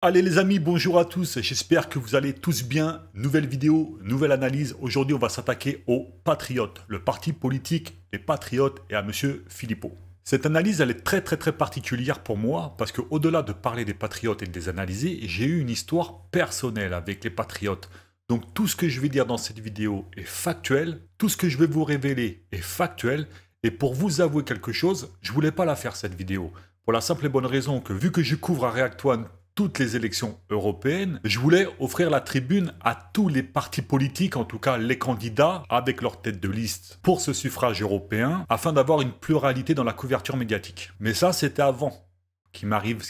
Allez les amis, bonjour à tous, j'espère que vous allez tous bien. Nouvelle vidéo, nouvelle analyse. Aujourd'hui on va s'attaquer aux Patriotes, le parti politique des Patriotes et à monsieur Philippot. Cette analyse elle est très particulière pour moi parce que au-delà de parler des Patriotes et de les analyser, j'ai eu une histoire personnelle avec les Patriotes. Donc tout ce que je vais dire dans cette vidéo est factuel, tout ce que je vais vous révéler est factuel. Et pour vous avouer quelque chose, je voulais pas la faire cette vidéo. Pour la simple et bonne raison que vu que je couvre à React One toutes les élections européennes, je voulais offrir la tribune à tous les partis politiques, en tout cas les candidats avec leur tête de liste pour ce suffrage européen, afin d'avoir une pluralité dans la couverture médiatique. Mais ça, c'était avant ce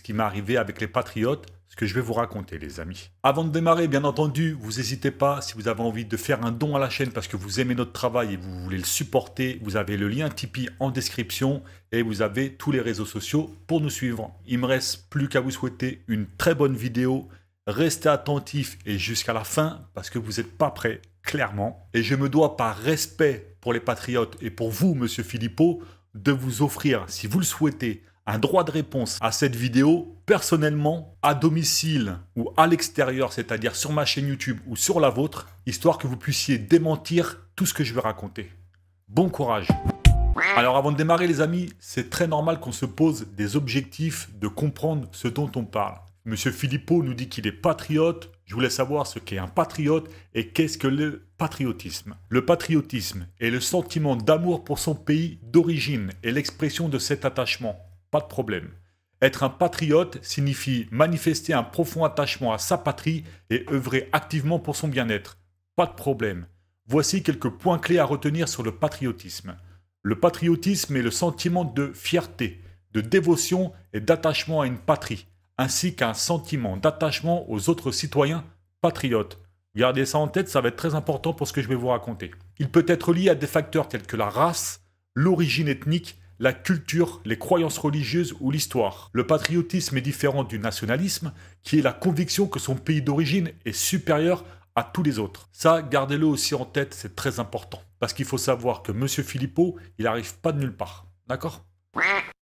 qui m'est arrivé avec les Patriotes, ce que je vais vous raconter les amis. Avant de démarrer, bien entendu, vous n'hésitez pas, si vous avez envie de faire un don à la chaîne parce que vous aimez notre travail et vous voulez le supporter, vous avez le lien Tipeee en description et vous avez tous les réseaux sociaux pour nous suivre. Il me reste plus qu'à vous souhaiter une très bonne vidéo. Restez attentifs et jusqu'à la fin parce que vous n'êtes pas prêts, clairement. Et je me dois par respect pour les Patriotes et pour vous, monsieur Philippot, de vous offrir, si vous le souhaitez, un droit de réponse à cette vidéo, personnellement, à domicile ou à l'extérieur, c'est-à-dire sur ma chaîne YouTube ou sur la vôtre, histoire que vous puissiez démentir tout ce que je vais raconter. Bon courage. Alors avant de démarrer les amis, c'est très normal qu'on se pose des objectifs de comprendre ce dont on parle. Monsieur Philippot nous dit qu'il est patriote. Je voulais savoir ce qu'est un patriote et qu'est-ce que le patriotisme. Le patriotisme est le sentiment d'amour pour son pays d'origine et l'expression de cet attachement. Pas de problème. Être un patriote signifie manifester un profond attachement à sa patrie et œuvrer activement pour son bien-être. Pas de problème. Voici quelques points clés à retenir sur le patriotisme. Le patriotisme est le sentiment de fierté, de dévotion et d'attachement à une patrie, ainsi qu'un sentiment d'attachement aux autres citoyens patriotes. Gardez ça en tête, ça va être très important pour ce que je vais vous raconter. Il peut être lié à des facteurs tels que la race, l'origine ethnique, la culture, les croyances religieuses ou l'histoire. Le patriotisme est différent du nationalisme, qui est la conviction que son pays d'origine est supérieur à tous les autres. Ça, gardez-le aussi en tête, c'est très important. Parce qu'il faut savoir que monsieur Philippot, il n'arrive pas de nulle part. D'accord?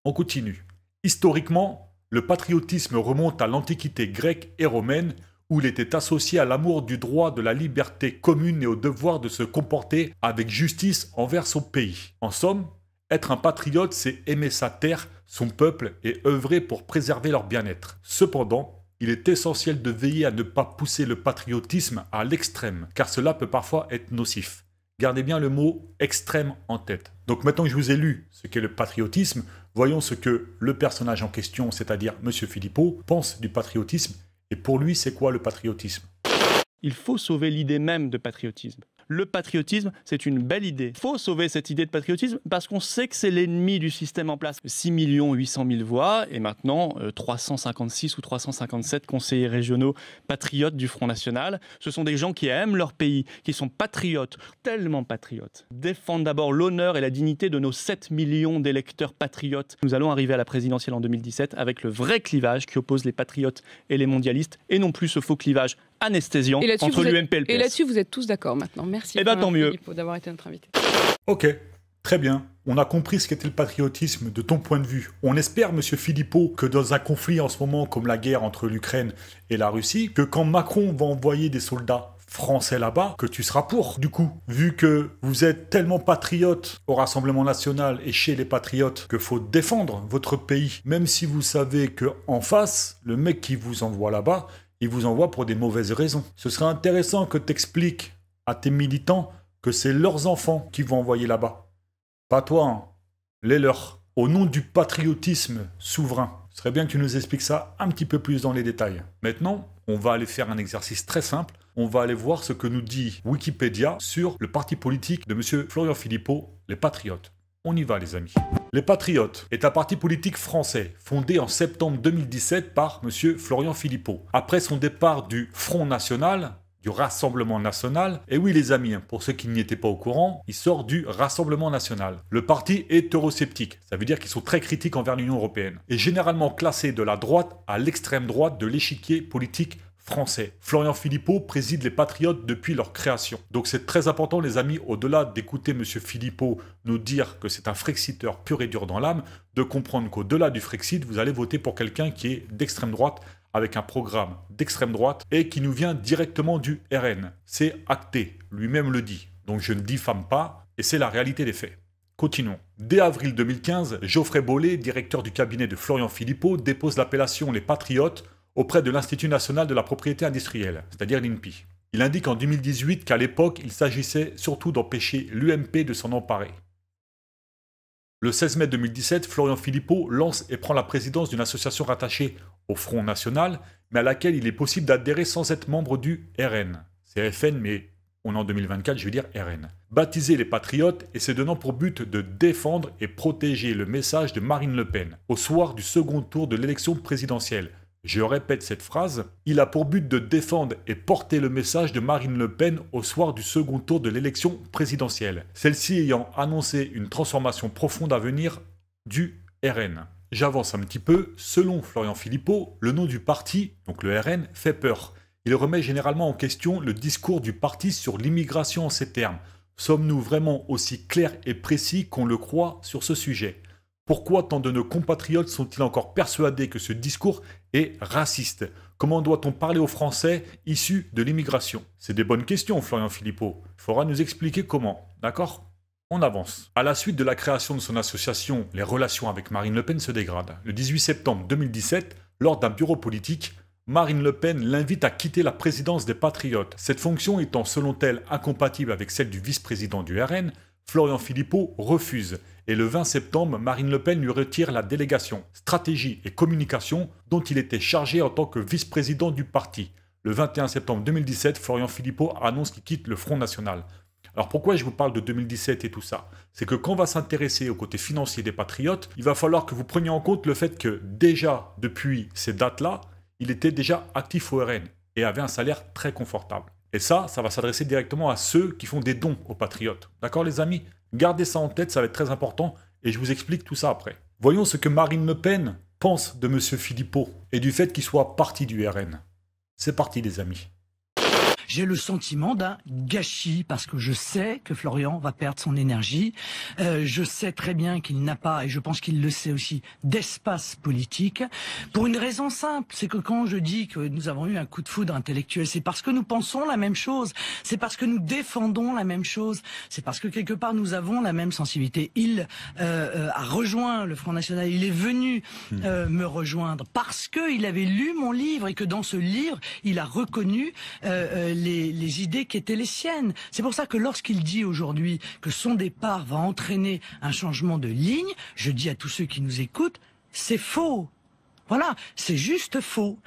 On continue. Historiquement, le patriotisme remonte à l'Antiquité grecque et romaine, où il était associé à l'amour du droit de la liberté commune et au devoir de se comporter avec justice envers son pays. En somme, être un patriote, c'est aimer sa terre, son peuple et œuvrer pour préserver leur bien-être. Cependant, il est essentiel de veiller à ne pas pousser le patriotisme à l'extrême, car cela peut parfois être nocif. Gardez bien le mot « extrême » en tête. Donc maintenant que je vous ai lu ce qu'est le patriotisme, voyons ce que le personnage en question, c'est-à-dire monsieur Philippot, pense du patriotisme. Et pour lui, c'est quoi le patriotisme? Il faut sauver l'idée même de patriotisme. Le patriotisme, c'est une belle idée. Il faut sauver cette idée de patriotisme parce qu'on sait que c'est l'ennemi du système en place. 6 800 000 voix et maintenant 356 ou 357 conseillers régionaux patriotes du Front National. Ce sont des gens qui aiment leur pays, qui sont patriotes, tellement patriotes. Défendent d'abord l'honneur et la dignité de nos 7 millions d'électeurs patriotes. Nous allons arriver à la présidentielle en 2017 avec le vrai clivage qui oppose les patriotes et les mondialistes et non plus ce faux clivage anesthésiant entre l'UMP et le PS. Et là-dessus, vous êtes tous d'accord maintenant. Merci tant mieux d'avoir été notre invité. Ok, très bien. On a compris ce qu'était le patriotisme de ton point de vue. On espère, monsieur Philippot, que dans un conflit en ce moment comme la guerre entre l'Ukraine et la Russie, que quand Macron va envoyer des soldats français là-bas, que tu seras pour. Du coup, vu que vous êtes tellement patriote au Rassemblement National et chez les patriotes que faut défendre votre pays, même si vous savez que en face, le mec qui vous envoie là-bas, il vous envoie pour des mauvaises raisons. Ce serait intéressant que tu expliques à tes militants que c'est leurs enfants qui vont envoyer là-bas. Pas toi, hein. Les leurs. Au nom du patriotisme souverain. Ce serait bien que tu nous expliques ça un petit peu plus dans les détails. Maintenant, on va aller faire un exercice très simple. On va aller voir ce que nous dit Wikipédia sur le parti politique de monsieur Florian Philippot, les Patriotes. On y va les amis. Les Patriotes est un parti politique français fondé en septembre 2017 par monsieur Florian Philippot. Après son départ du Front National, du Rassemblement National, et oui les amis, pour ceux qui n'y étaient pas au courant, il sort du Rassemblement National. Le parti est eurosceptique, ça veut dire qu'ils sont très critiques envers l'Union Européenne, et généralement classé de la droite à l'extrême droite de l'échiquier politique français. Florian Philippot préside les Patriotes depuis leur création. Donc c'est très important les amis, au-delà d'écouter monsieur Philippot nous dire que c'est un Frexiteur pur et dur dans l'âme, de comprendre qu'au-delà du Frexit, vous allez voter pour quelqu'un qui est d'extrême droite avec un programme d'extrême droite et qui nous vient directement du RN. C'est acté, lui-même le dit. Donc je ne diffame pas et c'est la réalité des faits. Continuons. Dès avril 2015, Geoffrey Bollé, directeur du cabinet de Florian Philippot, dépose l'appellation Les Patriotes auprès de l'Institut national de la propriété industrielle, c'est-à-dire l'INPI. Il indique en 2018 qu'à l'époque, il s'agissait surtout d'empêcher l'UMP de s'en emparer. Le 16 mai 2017, Florian Philippot lance et prend la présidence d'une association rattachée au Front National, mais à laquelle il est possible d'adhérer sans être membre du RN. C'est FN, mais on est en 2024, je veux dire RN. Baptisé les Patriotes et se donnant pour but de défendre et protéger le message de Marine Le Pen au soir du second tour de l'élection présidentielle. Je répète cette phrase, il a pour but de défendre et porter le message de Marine Le Pen au soir du second tour de l'élection présidentielle, celle-ci ayant annoncé une transformation profonde à venir du RN. J'avance un petit peu, selon Florian Philippot, le nom du parti, donc le RN, fait peur. Il remet généralement en question le discours du parti sur l'immigration en ces termes. Sommes-nous vraiment aussi clairs et précis qu'on le croit sur ce sujet ? Pourquoi tant de nos compatriotes sont-ils encore persuadés que ce discours est raciste? Comment doit-on parler aux Français issus de l'immigration? C'est des bonnes questions, Florian Philippot. Il faudra nous expliquer comment, d'accord? On avance. À la suite de la création de son association, les relations avec Marine Le Pen se dégradent. Le 18 septembre 2017, lors d'un bureau politique, Marine Le Pen l'invite à quitter la présidence des Patriotes. Cette fonction étant selon elle incompatible avec celle du vice-président du RN, Florian Philippot refuse. Et le 20 septembre, Marine Le Pen lui retire la délégation stratégie et communication dont il était chargé en tant que vice-président du parti. Le 21 septembre 2017, Florian Philippot annonce qu'il quitte le Front National. Alors pourquoi je vous parle de 2017 et tout ça? C'est que quand on va s'intéresser au côté financier des Patriotes, il va falloir que vous preniez en compte le fait que déjà, depuis ces dates-là, il était déjà actif au RN et avait un salaire très confortable. Et ça va s'adresser directement à ceux qui font des dons aux Patriotes. D'accord les amis? Gardez ça en tête, ça va être très important et je vous explique tout ça après. Voyons ce que Marine Le Pen pense de M. Philippot et du fait qu'il soit parti du RN. C'est parti les amis. J'ai le sentiment d'un gâchis parce que je sais que Florian va perdre son énergie. Je sais très bien qu'il n'a pas, et je pense qu'il le sait aussi, d'espace politique. Pour une raison simple, c'est que quand je dis que nous avons eu un coup de foudre intellectuel, c'est parce que nous pensons la même chose. C'est parce que nous défendons la même chose. C'est parce que quelque part nous avons la même sensibilité. Il a rejoint le Front National. Il est venu me rejoindre parce qu'il avait lu mon livre et que dans ce livre, il a reconnu les idées qui étaient les siennes. C'est pour ça que lorsqu'il dit aujourd'hui que son départ va entraîner un changement de ligne, je dis à tous ceux qui nous écoutent, c'est faux. Voilà, c'est juste faux.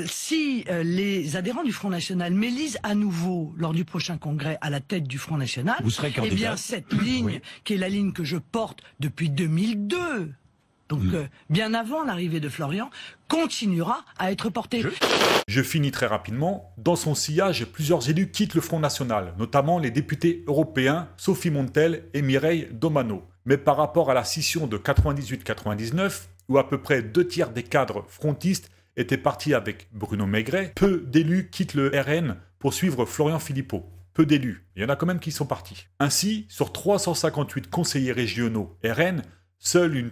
Si les adhérents du Front National m'élisent à nouveau lors du prochain congrès à la tête du Front National, vous serez candidat. Eh bien cette ligne, qui est la ligne que je porte depuis 2002, donc bien avant l'arrivée de Florian, continuera à être portée. Je finis très rapidement. Dans son sillage, plusieurs élus quittent le Front National, notamment les députés européens Sophie Montel et Mireille Domano. Mais par rapport à la scission de 98-99, où à peu près 2/3 des cadres frontistes étaient partis avec Bruno Maigret, peu d'élus quittent le RN pour suivre Florian Philippot. Peu d'élus, il y en a quand même qui sont partis. Ainsi, sur 358 conseillers régionaux RN, seule une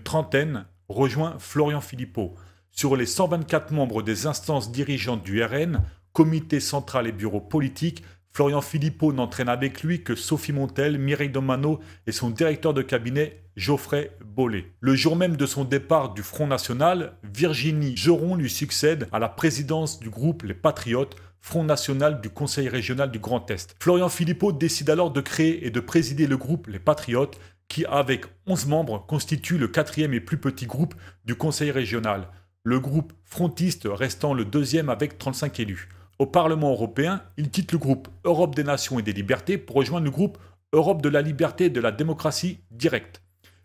trentaine rejoint Florian Philippot. Sur les 124 membres des instances dirigeantes du RN, comité central et bureau politique, Florian Philippot n'entraîne avec lui que Sophie Montel, Mireille Domano et son directeur de cabinet Geoffrey Bollé. Le jour même de son départ du Front National, Virginie Geron lui succède à la présidence du groupe Les Patriotes, Front National du Conseil Régional du Grand Est. Florian Philippot décide alors de créer et de présider le groupe Les Patriotes, qui avec 11 membres constitue le 4e et plus petit groupe du Conseil Régional. Le groupe frontiste restant le 2e avec 35 élus. Au Parlement européen, il quitte le groupe Europe des Nations et des Libertés pour rejoindre le groupe Europe de la Liberté et de la Démocratie Directe,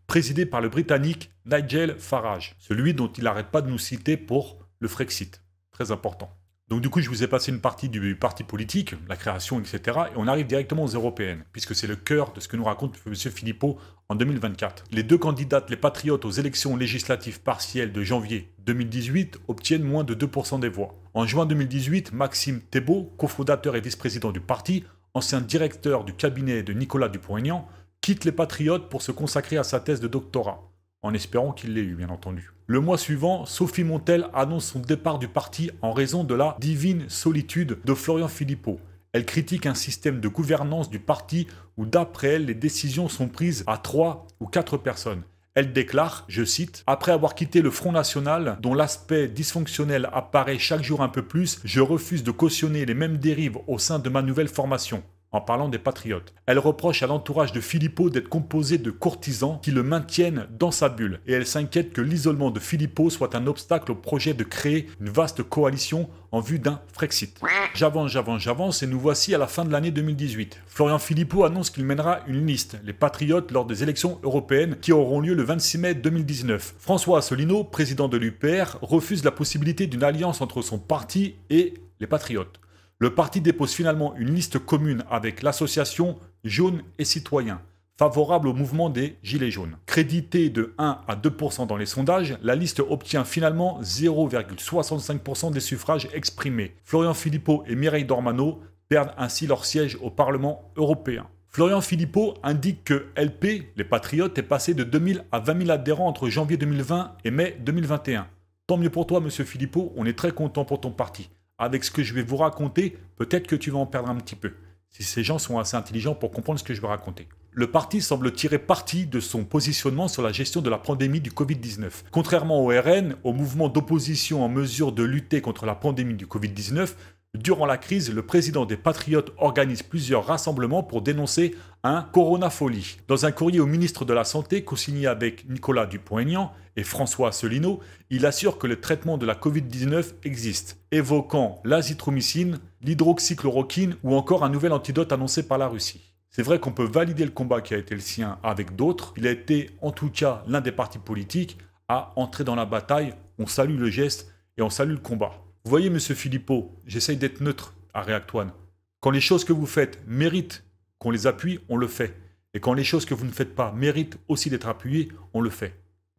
présidé par le Britannique Nigel Farage, celui dont il n'arrête pas de nous citer pour le Frexit. Très important. Donc du coup, je vous ai passé une partie du parti politique, la création, etc. Et on arrive directement aux européennes, puisque c'est le cœur de ce que nous raconte M. Philippot en 2024. Les deux candidates, les Patriotes, aux élections législatives partielles de janvier 2018 obtiennent moins de 2% des voix. En juin 2018, Maxime Thébault, cofondateur et vice-président du parti, ancien directeur du cabinet de Nicolas Dupont-Aignan, quitte les Patriotes pour se consacrer à sa thèse de doctorat. en espérant qu'il l'ait eu, bien entendu. Le mois suivant, Sophie Montel annonce son départ du parti en raison de la divine solitude de Florian Philippot. Elle critique un système de gouvernance du parti où, d'après elle, les décisions sont prises à 3 ou 4 personnes. Elle déclare, je cite, « Après avoir quitté le Front National, dont l'aspect dysfonctionnel apparaît chaque jour un peu plus, je refuse de cautionner les mêmes dérives au sein de ma nouvelle formation. » En parlant des patriotes. Elle reproche à l'entourage de Philippot d'être composé de courtisans qui le maintiennent dans sa bulle. Et elle s'inquiète que l'isolement de Philippot soit un obstacle au projet de créer une vaste coalition en vue d'un Frexit. J'avance et nous voici à la fin de l'année 2018. Florian Philippot annonce qu'il mènera une liste, les patriotes, lors des élections européennes qui auront lieu le 26 mai 2019. François Asselineau, président de l'UPR, refuse la possibilité d'une alliance entre son parti et les patriotes. Le parti dépose finalement une liste commune avec l'association Jaunes et Citoyens, favorable au mouvement des Gilets jaunes. Créditée de 1 à 2% dans les sondages, la liste obtient finalement 0,65% des suffrages exprimés. Florian Philippot et Mireille Dormano perdent ainsi leur siège au Parlement européen. Florian Philippot indique que LP, les Patriotes, est passé de 2000 à 20 000 adhérents entre janvier 2020 et mai 2021. Tant mieux pour toi, monsieur Philippot, on est très content pour ton parti. Avec ce que je vais vous raconter, peut-être que tu vas en perdre un petit peu, si ces gens sont assez intelligents pour comprendre ce que je vais raconter. Le parti semble tirer parti de son positionnement sur la gestion de la pandémie du Covid-19. Contrairement au RN, au mouvement d'opposition en mesure de lutter contre la pandémie du Covid-19, durant la crise, le président des Patriotes organise plusieurs rassemblements pour dénoncer un coronafolie. Dans un courrier au ministre de la Santé, co-signé avec Nicolas Dupont-Aignan et François Asselineau, il assure que le traitement de la Covid-19 existe, évoquant l'azithromycine, l'hydroxychloroquine ou encore un nouvel antidote annoncé par la Russie. C'est vrai qu'on peut valider le combat qui a été le sien avec d'autres. Il a été en tout cas l'un des partis politiques à entrer dans la bataille. On salue le geste et on salue le combat. Vous voyez, monsieur Philippot, j'essaye d'être neutre à Réactoine. Quand les choses que vous faites méritent qu'on les appuie, on le fait. Et quand les choses que vous ne faites pas méritent aussi d'être appuyées, on le fait.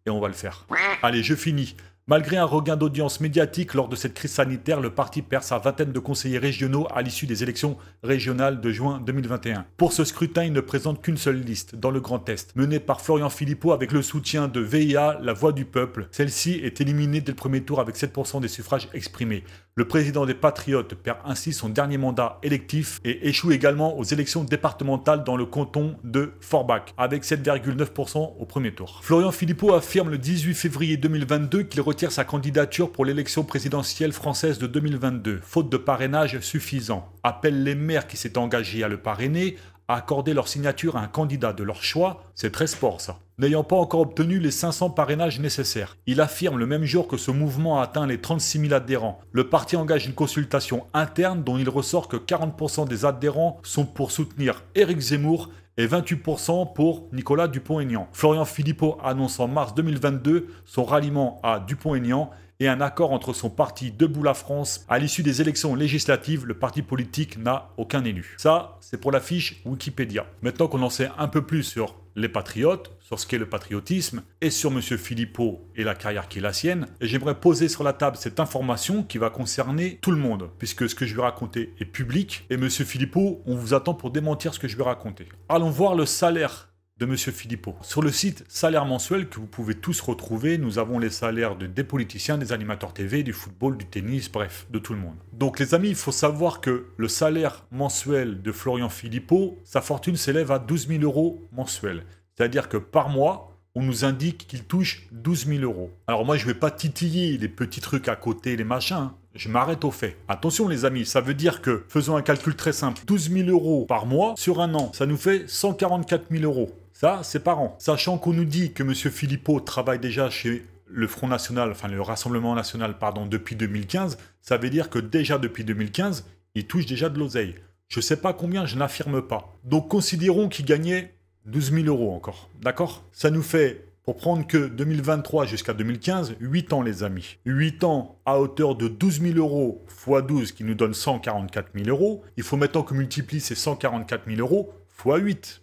Et on va le faire. Allez, je finis. Malgré un regain d'audience médiatique lors de cette crise sanitaire, le parti perd sa vingtaine de conseillers régionaux à l'issue des élections régionales de juin 2021. Pour ce scrutin, il ne présente qu'une seule liste, dans le Grand Est, menée par Florian Philippot avec le soutien de VIA, la Voix du Peuple. Celle-ci est éliminée dès le premier tour avec 7% des suffrages exprimés. Le président des Patriotes perd ainsi son dernier mandat électif et échoue également aux élections départementales dans le canton de Forbach, avec 7,9% au premier tour. Florian Philippot affirme le 18 février 2022 qu'il retire sa candidature pour l'élection présidentielle française de 2022, faute de parrainage suffisant. Appelle les maires qui s'étaient engagés à le parrainer à accorder leur signature à un candidat de leur choix, c'est très sport ça. N'ayant pas encore obtenu les 500 parrainages nécessaires. Il affirme le même jour que ce mouvement a atteint les 36 000 adhérents. Le parti engage une consultation interne dont il ressort que 40% des adhérents sont pour soutenir Éric Zemmour et 28% pour Nicolas Dupont-Aignan. Florian Philippot annonce en mars 2022 son ralliement à Dupont-Aignan et un accord entre son parti Debout la France. À l'issue des élections législatives, le parti politique n'a aucun élu. Ça, c'est pour la fiche Wikipédia. Maintenant qu'on en sait un peu plus sur les patriotes, sur ce qu'est le patriotisme, et sur M. Philippot et la carrière qui est la sienne, et j'aimerais poser sur la table cette information qui va concerner tout le monde, puisque ce que je vais raconter est public, et M. Philippot, on vous attend pour démentir ce que je vais raconter. Allons voir le salaire de M. Philippot. Sur le site Salaire Mensuel, que vous pouvez tous retrouver, nous avons les salaires des politiciens, des animateurs TV, du football, du tennis, bref, de tout le monde. Donc les amis, il faut savoir que le salaire mensuel de Florian Philippot, sa fortune s'élève à 12 000 € mensuels. C'est-à-dire que par mois, on nous indique qu'il touche 12 000 €. Alors moi, je ne vais pas titiller les petits trucs à côté, les machins, je m'arrête aux faits. Attention les amis, ça veut dire que, faisons un calcul très simple, 12 000 € par mois sur un an, ça nous fait 144 000 €. Ça, c'est par an. Sachant qu'on nous dit que M. Philippot travaille déjà chez le Front National, enfin le Rassemblement National, pardon, depuis 2015, ça veut dire que déjà depuis 2015, il touche déjà de l'oseille. Je ne sais pas combien, je n'affirme pas. Donc considérons qu'il gagnait 12 000 € encore, d'accord? Ça nous fait, pour prendre que 2023 jusqu'à 2015, 8 ans les amis. 8 ans à hauteur de 12 000 € x 12 qui nous donne 144 000 €. Il faut maintenant qu'on multiplie ces 144 000 € x 8.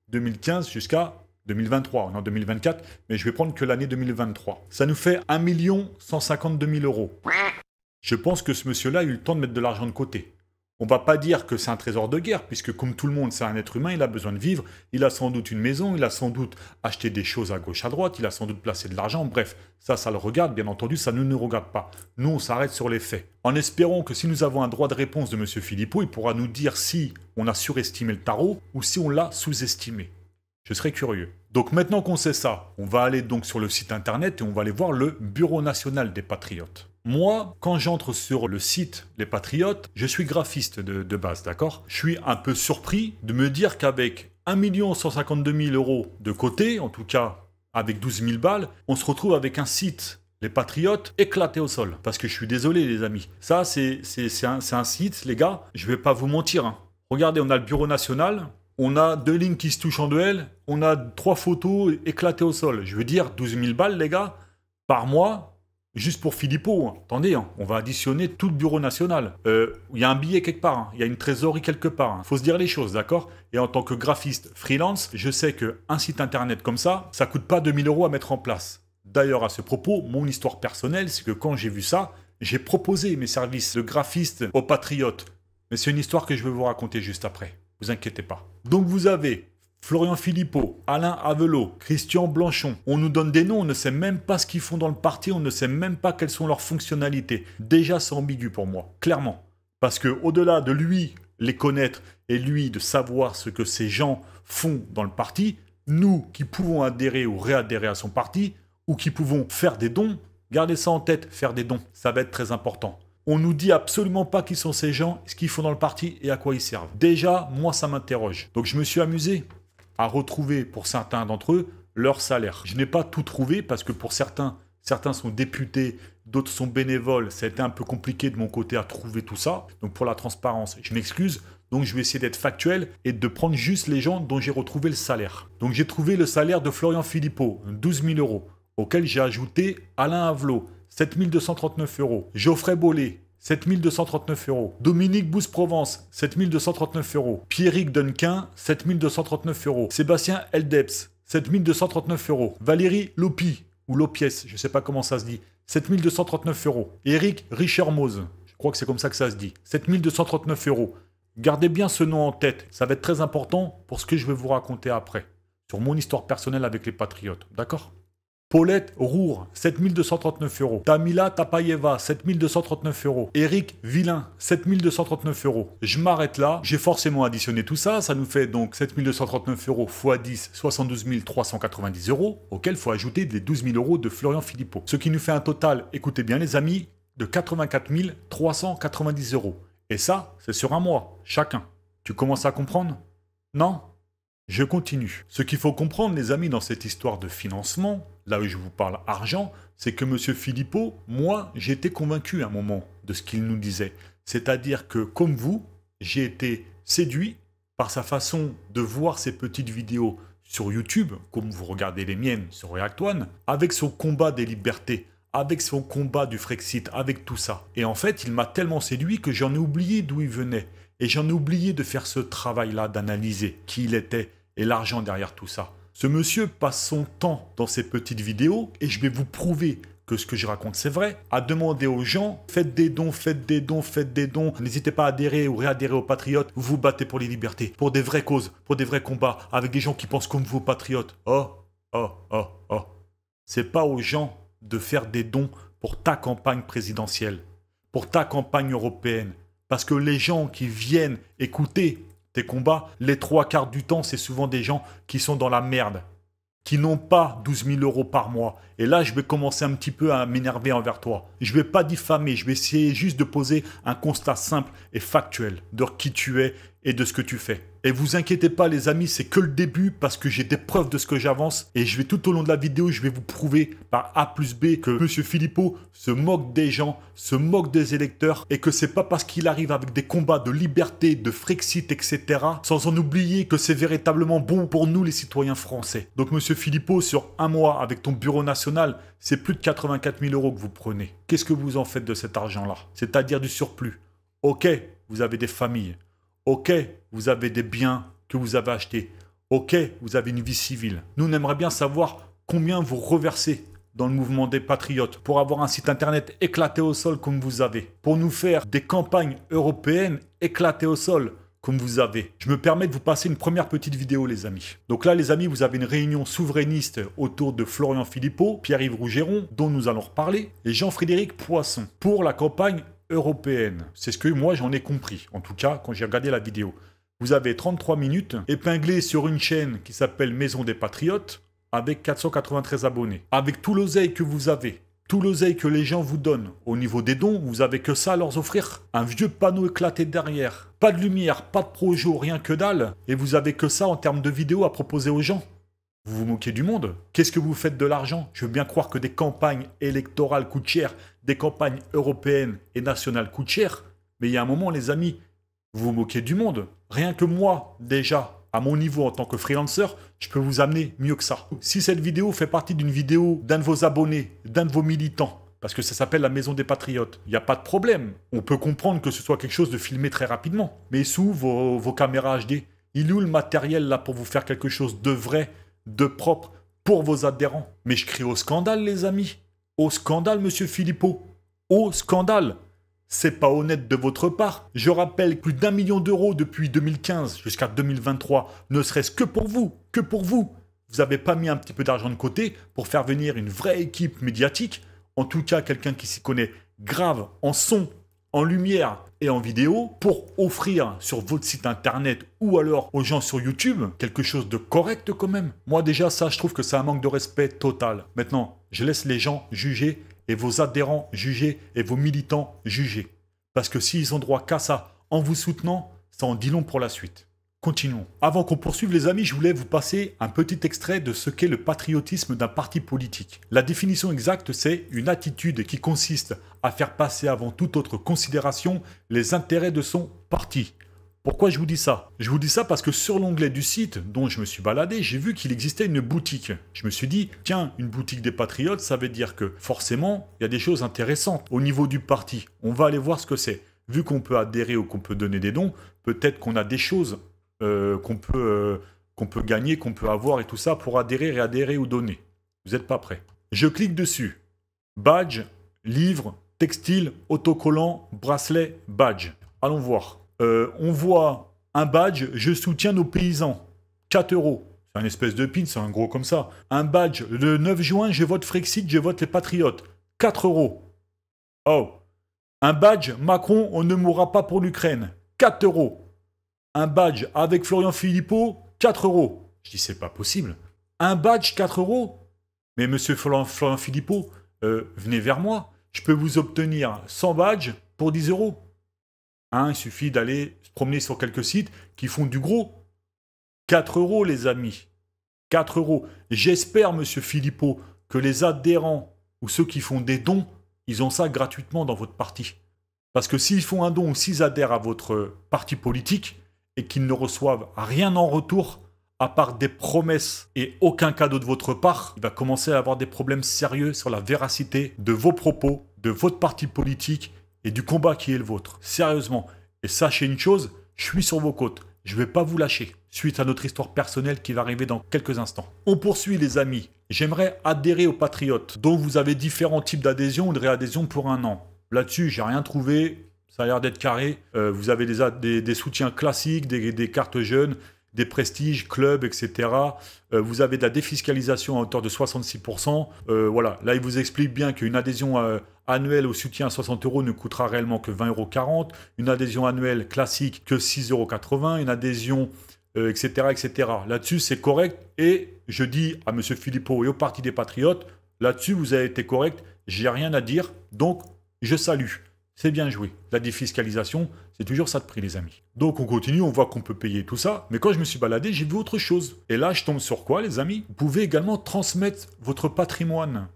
2015 jusqu'à 2023, on est en 2024, mais je vais prendre que l'année 2023. Ça nous fait 1 152 000 €. Je pense que ce monsieur-là a eu le temps de mettre de l'argent de côté. On va pas dire que c'est un trésor de guerre, puisque comme tout le monde, c'est un être humain, il a besoin de vivre, il a sans doute une maison, il a sans doute acheté des choses à gauche, à droite, il a sans doute placé de l'argent, bref, ça le regarde, bien entendu, ça ne nous regarde pas. Nous, on s'arrête sur les faits. En espérant que si nous avons un droit de réponse de M. Philippot, il pourra nous dire si on a surestimé le tarot ou si on l'a sous-estimé. Je serais curieux. Donc maintenant qu'on sait ça, on va aller donc sur le site internet et on va aller voir le Bureau national des patriotes. Moi, quand j'entre sur le site Les Patriotes, je suis graphiste de base, d'accord? Je suis un peu surpris de me dire qu'avec 1 152 000 € de côté, en tout cas avec 12 000 balles, on se retrouve avec un site, Les Patriotes, éclaté au sol. Parce que je suis désolé les amis, ça c'est un site, les gars, je vais pas vous mentir. Hein. Regardez, on a le Bureau national, on a 2 lignes qui se touchent en duel, on a 3 photos éclatées au sol. Je veux dire, 12 000 balles les gars, par mois. Juste pour Philippot, hein. Attendez, hein, on va additionner tout le bureau national. Il y a un billet quelque part, il y a une trésorerie quelque part. Faut se dire les choses, d'accord? Et en tant que graphiste freelance, je sais qu'un site internet comme ça coûte pas 2 000 € à mettre en place. D'ailleurs, à ce propos, mon histoire personnelle, c'est que quand j'ai vu ça, j'ai proposé mes services de graphiste aux patriotes. Mais c'est une histoire que je vais vous raconter juste après. Vous inquiétez pas. Donc vous avez Florian Philippot, Alain Avelot, Christian Blanchon. On nous donne des noms, on ne sait même pas ce qu'ils font dans le parti, on ne sait même pas quelles sont leurs fonctionnalités. Déjà, c'est ambigu pour moi, clairement. Parce que au-delà de lui, les connaître et lui de savoir ce que ces gens font dans le parti, nous qui pouvons adhérer ou réadhérer à son parti, ou qui pouvons faire des dons, gardez ça en tête, faire des dons, ça va être très important. On nous dit absolument pas qui sont ces gens, ce qu'ils font dans le parti et à quoi ils servent. Déjà, moi, ça m'interroge. Donc je me suis amusé à retrouver pour certains d'entre eux leur salaire. Je n'ai pas tout trouvé parce que pour certains sont députés, d'autres sont bénévoles. Ça a été un peu compliqué de mon côté à trouver tout ça. Donc pour la transparence, je m'excuse. Donc je vais essayer d'être factuel et de prendre juste les gens dont j'ai retrouvé le salaire. Donc j'ai trouvé le salaire de Florian Philippot, 12 000 €, auquel j'ai ajouté Alain Avelot, 7 239 €. Geoffrey Bollet, 7 239 €. Dominique Bousse-Provence, 7 239 €. Pierrick Dunquin, 7 239 €. Sébastien Eldeps, 7 239 €. Valérie Lopi, ou Lopiès, je ne sais pas comment ça se dit, 7 239 €. Éric Richermoz, je crois que c'est comme ça que ça se dit, 7 239 €. Gardez bien ce nom en tête, ça va être très important pour ce que je vais vous raconter après, sur mon histoire personnelle avec les Patriotes, d'accord ? Paulette Roure, 7 239 €. Tamila Tapayeva, 7 239 €. Éric Villain, 7 239 €. Je m'arrête là. J'ai forcément additionné tout ça. Ça nous fait donc 7 239 € x 10, 72 390 €, auquel il faut ajouter les 12 000 € de Florian Philippot. Ce qui nous fait un total, écoutez bien les amis, de 84 390 €. Et ça, c'est sur un mois, chacun. Tu commences à comprendre? Non? Je continue. Ce qu'il faut comprendre, les amis, dans cette histoire de financement, là où je vous parle argent, c'est que M. Philippot, moi, j'ai été convaincu à un moment de ce qu'il nous disait. C'est-à-dire que, comme vous, j'ai été séduit par sa façon de voir ses petites vidéos sur YouTube, comme vous regardez les miennes sur React One, avec son combat des libertés, avec son combat du Frexit, avec tout ça. Et en fait, il m'a tellement séduit que j'en ai oublié d'où il venait. Et j'en ai oublié de faire ce travail-là, d'analyser qui il était et l'argent derrière tout ça. Ce monsieur passe son temps dans ses petites vidéos, et je vais vous prouver que ce que je raconte c'est vrai, à demander aux gens, faites des dons, faites des dons, faites des dons, n'hésitez pas à adhérer ou réadhérer aux patriotes, vous vous battez pour les libertés, pour des vraies causes, pour des vrais combats, avec des gens qui pensent comme vous, patriotes. Oh. C'est pas aux gens de faire des dons pour ta campagne présidentielle, pour ta campagne européenne, parce que les gens qui viennent écouter tes combats, les 3/4 du temps, c'est souvent des gens qui sont dans la merde, qui n'ont pas 12 000 € par mois. Et là, je vais commencer un petit peu à m'énerver envers toi. Je ne vais pas diffamer, je vais essayer juste de poser un constat simple et factuel de qui tu es et de ce que tu fais. Et vous inquiétez pas les amis, c'est que le début parce que j'ai des preuves de ce que j'avance et je vais tout au long de la vidéo, je vais vous prouver par A plus B que M. Philippot se moque des gens, se moque des électeurs et que c'est pas parce qu'il arrive avec des combats de liberté, de Frexit, etc. sans en oublier que c'est véritablement bon pour nous les citoyens français. Donc M. Philippot, sur un mois avec ton bureau national, c'est plus de 84 000 € que vous prenez. Qu'est-ce que vous en faites de cet argent-là? C'est-à-dire du surplus. Ok, vous avez des familles. Ok, vous avez des biens que vous avez achetés. Ok, vous avez une vie civile. Nous, on aimerait bien savoir combien vous reversez dans le mouvement des patriotes, pour avoir un site internet éclaté au sol comme vous avez, pour nous faire des campagnes européennes éclatées au sol comme vous avez. Je me permets de vous passer une première petite vidéo, les amis. Donc là, les amis, vous avez une réunion souverainiste autour de Florian Philippot, Pierre-Yves Rougeron, dont nous allons reparler, et Jean-Frédéric Poisson, pour la campagne européenne. C'est ce que moi, j'en ai compris, en tout cas, quand j'ai regardé la vidéo. Vous avez 33 minutes, épinglé sur une chaîne qui s'appelle Maison des Patriotes, avec 493 abonnés. Avec tout l'oseille que vous avez, tout l'oseille que les gens vous donnent au niveau des dons, vous avez que ça à leur offrir. Un vieux panneau éclaté derrière. Pas de lumière, pas de projo, rien que dalle. Et vous avez que ça en termes de vidéos à proposer aux gens. Vous vous moquez du monde. Qu'est-ce que vous faites de l'argent? Je veux bien croire que des campagnes électorales coûtent cher, des campagnes européennes et nationales coûtent cher. Mais il y a un moment, les amis, vous vous moquez du monde. Rien que moi, déjà, à mon niveau en tant que freelancer, je peux vous amener mieux que ça. Si cette vidéo fait partie d'une vidéo d'un de vos abonnés, d'un de vos militants, parce que ça s'appelle la Maison des Patriotes, il n'y a pas de problème. On peut comprendre que ce soit quelque chose de filmé très rapidement. Mais sous vos caméras HD, il est où le matériel là pour vous faire quelque chose de vrai, de propre, pour vos adhérents? Mais je crie au scandale, les amis. Au scandale, monsieur Philippot. Au scandale. C'est pas honnête de votre part. Je rappelle plus d'1 million d'euros depuis 2015 jusqu'à 2023, ne serait-ce que pour vous, que pour vous. Vous n'avez pas mis un petit peu d'argent de côté pour faire venir une vraie équipe médiatique, en tout cas quelqu'un qui s'y connaît grave en son, en lumière et en vidéo, pour offrir sur votre site internet ou alors aux gens sur YouTube quelque chose de correct quand même. Moi déjà ça, je trouve que c'est un manque de respect total. Maintenant, je laisse les gens juger et vos adhérents juger et vos militants juger. Parce que s'ils ont droit qu'à ça, en vous soutenant, ça en dit long pour la suite. Continuons. Avant qu'on poursuive les amis, je voulais vous passer un petit extrait de ce qu'est le patriotisme d'un parti politique. La définition exacte, c'est une attitude qui consiste à faire passer avant toute autre considération les intérêts de son parti. Pourquoi je vous dis ça? Je vous dis ça parce que sur l'onglet du site dont je me suis baladé, j'ai vu qu'il existait une boutique. Je me suis dit, tiens, une boutique des Patriotes, ça veut dire que forcément, il y a des choses intéressantes au niveau du parti. On va aller voir ce que c'est. Vu qu'on peut adhérer ou qu'on peut donner des dons, peut-être qu'on a des choses qu'on peut gagner, qu'on peut avoir et tout ça pour adhérer ou donner. Vous n'êtes pas prêts? Je clique dessus. Badge, livre, textile, autocollant, bracelet, badge. Allons voir. On voit un badge, je soutiens nos paysans, 4 €. C'est un espèce de pin, c'est un gros comme ça. Un badge, le 9 juin, je vote Frexit, je vote les Patriotes, 4 €. Oh. Un badge, Macron, on ne mourra pas pour l'Ukraine, 4 €. Un badge avec Florian Philippot, 4 €. Je dis, c'est pas possible. Un badge, 4 €. Mais monsieur Florian Philippot, venez vers moi. Je peux vous obtenir 100 badges pour 10 €. Hein, il suffit d'aller se promener sur quelques sites qui font du gros. 4 € les amis. 4 €. J'espère, monsieur Philippot, que les adhérents ou ceux qui font des dons, ils ont ça gratuitement dans votre parti. Parce que s'ils font un don ou s'ils adhèrent à votre parti politique et qu'ils ne reçoivent rien en retour, à part des promesses et aucun cadeau de votre part, il va commencer à avoir des problèmes sérieux sur la véracité de vos propos, de votre parti politique et du combat qui est le vôtre. Sérieusement. Et sachez une chose, je suis sur vos côtes. Je ne vais pas vous lâcher, suite à notre histoire personnelle qui va arriver dans quelques instants. On poursuit les amis. J'aimerais adhérer aux Patriotes, dont vous avez différents types d'adhésion ou de réadhésion pour 1 an. Là-dessus, j'ai rien trouvé. Ça a l'air d'être carré. Vous avez des soutiens classiques, des cartes jeunes, des prestiges, clubs, etc. Vous avez de la défiscalisation à hauteur de 66%. Voilà, là, il vous explique bien qu'une adhésion annuelle au soutien à 60 € ne coûtera réellement que 20,40 €. Une adhésion annuelle classique que 6,80 €. Une adhésion, etc., etc. Là-dessus, c'est correct. Et je dis à M. Philippot et au Parti des Patriotes, là-dessus, vous avez été correct. J'ai rien à dire. Donc, je salue. C'est bien joué. La défiscalisation, c'est toujours ça de prix, les amis. Donc, on continue, on voit qu'on peut payer tout ça. Mais quand je me suis baladé, j'ai vu autre chose. Et là, je tombe sur quoi, les amis? Vous pouvez également transmettre votre patrimoine.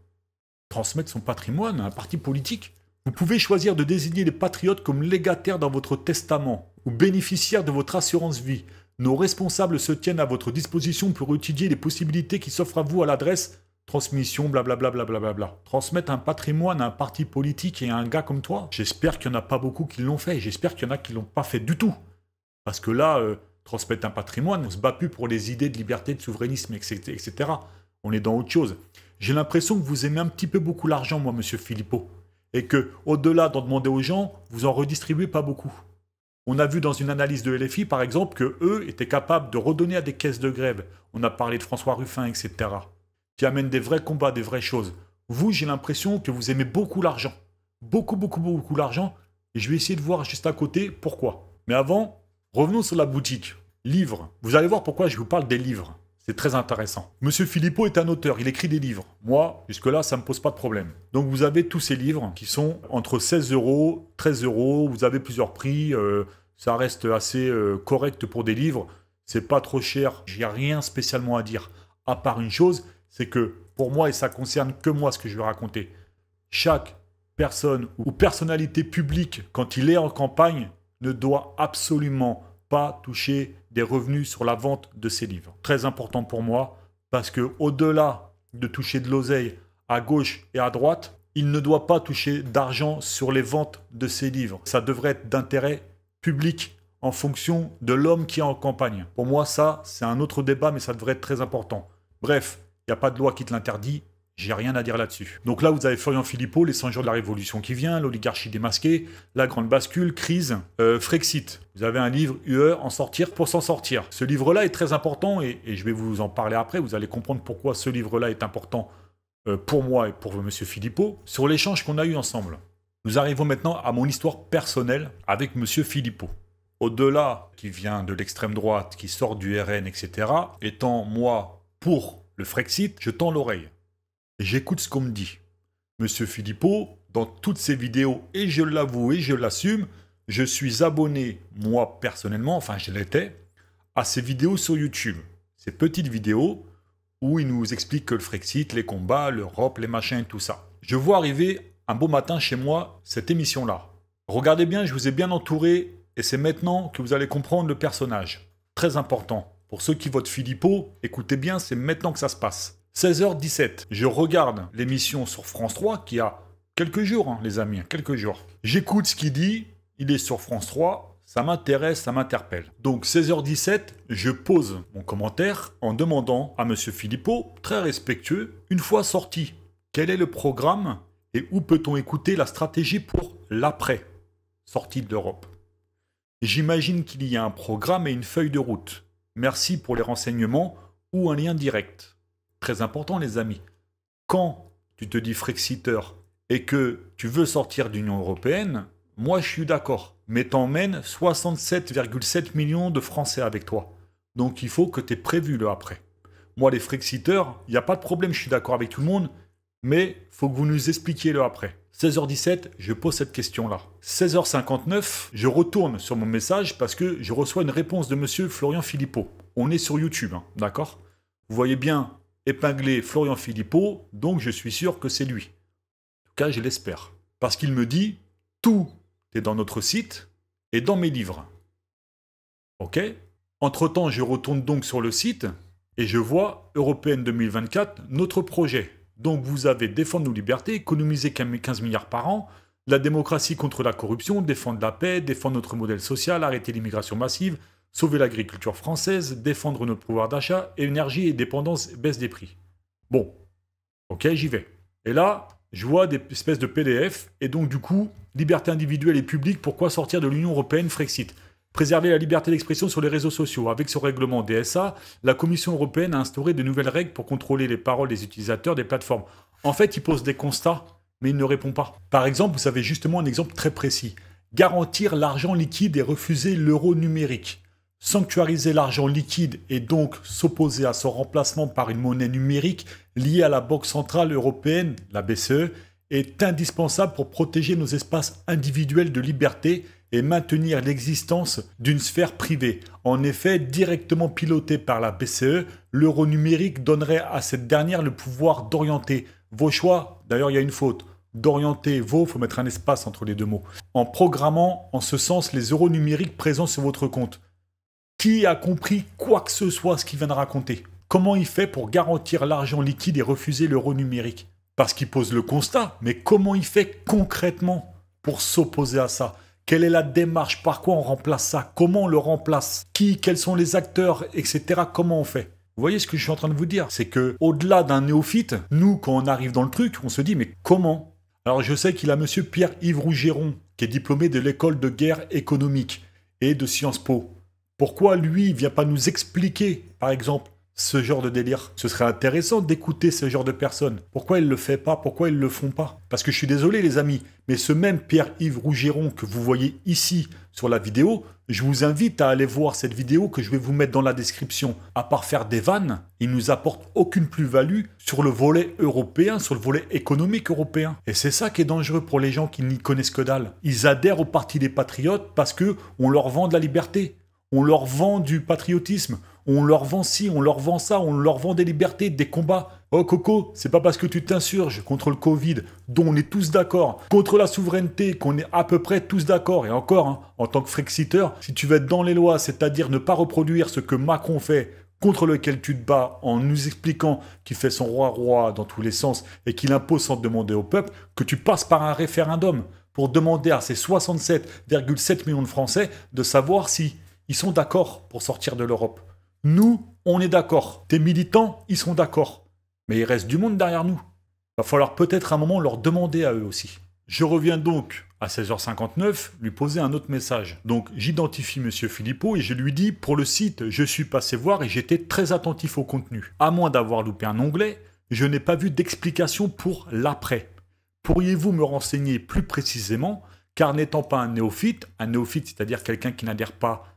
Transmettre son patrimoine à un parti politique. Vous pouvez choisir de désigner les patriotes comme légataires dans votre testament ou bénéficiaires de votre assurance vie. Nos responsables se tiennent à votre disposition pour étudier les possibilités qui s'offrent à vous à l'adresse transmission, blablabla. Transmettre un patrimoine à un parti politique et à un gars comme toi, j'espère qu'il n'y en a pas beaucoup qui l'ont fait. J'espère qu'il y en a qui ne l'ont pas fait du tout. Parce que là, transmettre un patrimoine, on ne se bat plus pour les idées de liberté, de souverainisme, etc. On est dans autre chose. J'ai l'impression que vous aimez un petit peu beaucoup l'argent, moi, monsieur Philippot. Et que, au-delà d'en demander aux gens, vous en redistribuez pas beaucoup. On a vu dans une analyse de LFI, par exemple, que eux étaient capables de redonner à des caisses de grève. On a parlé de François Ruffin, etc. Qui amènent des vrais combats, des vraies choses. Vous, j'ai l'impression que vous aimez beaucoup l'argent. Beaucoup, beaucoup, beaucoup l'argent. Et je vais essayer de voir juste à côté pourquoi. Mais avant, revenons sur la boutique. Livres. Vous allez voir pourquoi je vous parle des livres. C'est très intéressant. Monsieur Philippot est un auteur, il écrit des livres. Moi, jusque-là, ça ne me pose pas de problème. Donc vous avez tous ces livres qui sont entre 16 €, 13 €, vous avez plusieurs prix, ça reste assez correct pour des livres, c'est pas trop cher, j'ai rien spécialement à dire. À part une chose, c'est que pour moi, et ça concerne que moi ce que je vais raconter, chaque personne ou personnalité publique, quand il est en campagne, ne doit absolument pas toucher des revenus sur la vente de ses livres. Très important pour moi, parce que au-delà de toucher de l'oseille à gauche et à droite, il ne doit pas toucher d'argent sur les ventes de ses livres. Ça devrait être d'intérêt public en fonction de l'homme qui est en campagne. Pour moi, ça, c'est un autre débat, mais ça devrait être très important. Bref, il n'y a pas de loi qui te l'interdit. J'ai rien à dire là-dessus. Donc là, vous avez Florian Philippot, les 100 jours de la Révolution qui vient, l'oligarchie démasquée, la grande bascule, crise, Frexit. Vous avez un livre UE, en sortir pour s'en sortir. Ce livre-là est très important et je vais vous en parler après. Vous allez comprendre pourquoi ce livre-là est important pour moi et pour monsieur Philippot, sur l'échange qu'on a eu ensemble. Nous arrivons maintenant à mon histoire personnelle avec monsieur Philippot. Au-delà, qui vient de l'extrême droite, qui sort du RN, etc., étant moi pour le Frexit, je tends l'oreille. J'écoute ce qu'on me dit. Monsieur Philippot, dans toutes ses vidéos, et je l'avoue et je l'assume, je suis abonné, moi personnellement, enfin je l'étais, à ses vidéos sur YouTube. Ces petites vidéos où il nous explique que le Frexit, les combats, l'Europe, les machins, tout ça. Je vois arriver un beau matin chez moi cette émission-là. Regardez bien, je vous ai bien entouré et c'est maintenant que vous allez comprendre le personnage. Très important. Pour ceux qui votent Philippot, écoutez bien, c'est maintenant que ça se passe. 16h17, je regarde l'émission sur France 3 qui a quelques jours, hein, les amis, quelques jours. J'écoute ce qu'il dit, il est sur France 3, ça m'intéresse, ça m'interpelle. Donc 16h17, je pose mon commentaire en demandant à monsieur Philippot, très respectueux, une fois sorti, quel est le programme et où peut-on écouter la stratégie pour l'après sortie de l'Europe. J'imagine qu'il y a un programme et une feuille de route. Merci pour les renseignements ou un lien direct. Très important les amis, quand tu te dis Frexiteur et que tu veux sortir de l'Union Européenne, moi je suis d'accord, mais t'emmènes 67,7 millions de Français avec toi. Donc il faut que tu aies prévu le après. Moi les Frexiteurs, il n'y a pas de problème, je suis d'accord avec tout le monde, mais il faut que vous nous expliquiez le après. 16h17, je pose cette question-là. 16h59, je retourne sur mon message parce que je reçois une réponse de monsieur Florian Philippot. On est sur YouTube, hein, d'accord? Vous voyez bien épinglé Florian Philippot, donc je suis sûr que c'est lui. En tout cas, je l'espère. Parce qu'il me dit, tout est dans notre site et dans mes livres. Ok? Entre-temps, je retourne donc sur le site et je vois Européenne 2024, notre projet. Donc vous avez défendre nos libertés, économiser 15 milliards par an, la démocratie contre la corruption, défendre la paix, défendre notre modèle social, arrêter l'immigration massive, sauver l'agriculture française, défendre notre pouvoir d'achat, énergie et dépendance, baisse des prix. Bon, ok, j'y vais. Et là, je vois des espèces de PDF, et donc du coup, liberté individuelle et publique, pourquoi sortir de l'Union Européenne, Frexit? Préserver la liberté d'expression sur les réseaux sociaux. Avec ce règlement DSA, la Commission européenne a instauré de nouvelles règles pour contrôler les paroles des utilisateurs des plateformes. En fait, il pose des constats, mais il ne répond pas. Par exemple, vous avez justement un exemple très précis. Garantir l'argent liquide et refuser l'euro numérique. Sanctuariser l'argent liquide et donc s'opposer à son remplacement par une monnaie numérique liée à la Banque Centrale Européenne, la BCE, est indispensable pour protéger nos espaces individuels de liberté et maintenir l'existence d'une sphère privée. En effet, directement piloté par la BCE, l'euro numérique donnerait à cette dernière le pouvoir d'orienter vos choix. D'ailleurs, il y a une faute. D'orienter vos, il faut mettre un espace entre les deux mots. En programmant en ce sens les euros numériques présents sur votre compte. Qui a compris quoi que ce soit ce qu'il vient de raconter? Comment il fait pour garantir l'argent liquide et refuser l'euro numérique? Parce qu'il pose le constat, mais comment il fait concrètement pour s'opposer à ça? Quelle est la démarche? Par quoi on remplace ça? Comment on le remplace? Quels sont les acteurs? Etc. Comment on fait? Vous voyez ce que je suis en train de vous dire? C'est que au-delà d'un néophyte, nous, quand on arrive dans le truc, on se dit, mais comment? Alors je sais qu'il a monsieur Pierre-Yves Rougeron, qui est diplômé de l'école de guerre économique et de Sciences Po. Pourquoi lui, il vient pas nous expliquer, par exemple, ce genre de délire? Ce serait intéressant d'écouter ce genre de personnes. Pourquoi il le fait pas? Pourquoi ils le font pas? Parce que je suis désolé les amis, mais ce même Pierre-Yves Rougeron que vous voyez ici sur la vidéo, je vous invite à aller voir cette vidéo que je vais vous mettre dans la description. À part faire des vannes, il nous apporte aucune plus-value sur le volet européen, sur le volet économique européen. Et c'est ça qui est dangereux pour les gens qui n'y connaissent que dalle. Ils adhèrent au parti des patriotes parce que on leur vend de la liberté. On leur vend du patriotisme, on leur vend ci, on leur vend ça, on leur vend des libertés, des combats. Oh Coco, c'est pas parce que tu t'insurges contre le Covid, dont on est tous d'accord, contre la souveraineté, qu'on est à peu près tous d'accord. Et encore, hein, en tant que Frexiteur, si tu veux être dans les lois, c'est-à-dire ne pas reproduire ce que Macron fait, contre lequel tu te bats, en nous expliquant qu'il fait son roi dans tous les sens et qu'il impose sans demander au peuple, que tu passes par un référendum pour demander à ces 67,7 millions de Français de savoir si ils sont d'accord pour sortir de l'Europe. Nous, on est d'accord. Tes militants, ils sont d'accord. Mais il reste du monde derrière nous. Il va falloir peut-être à un moment leur demander à eux aussi. Je reviens donc à 16h59, lui poser un autre message. Donc j'identifie M. Philippot et je lui dis, pour le site, je suis passé voir et j'étais très attentif au contenu. À moins d'avoir loupé un onglet, je n'ai pas vu d'explication pour l'après. Pourriez-vous me renseigner plus précisément, car n'étant pas un néophyte, c'est-à-dire quelqu'un qui n'adhère pas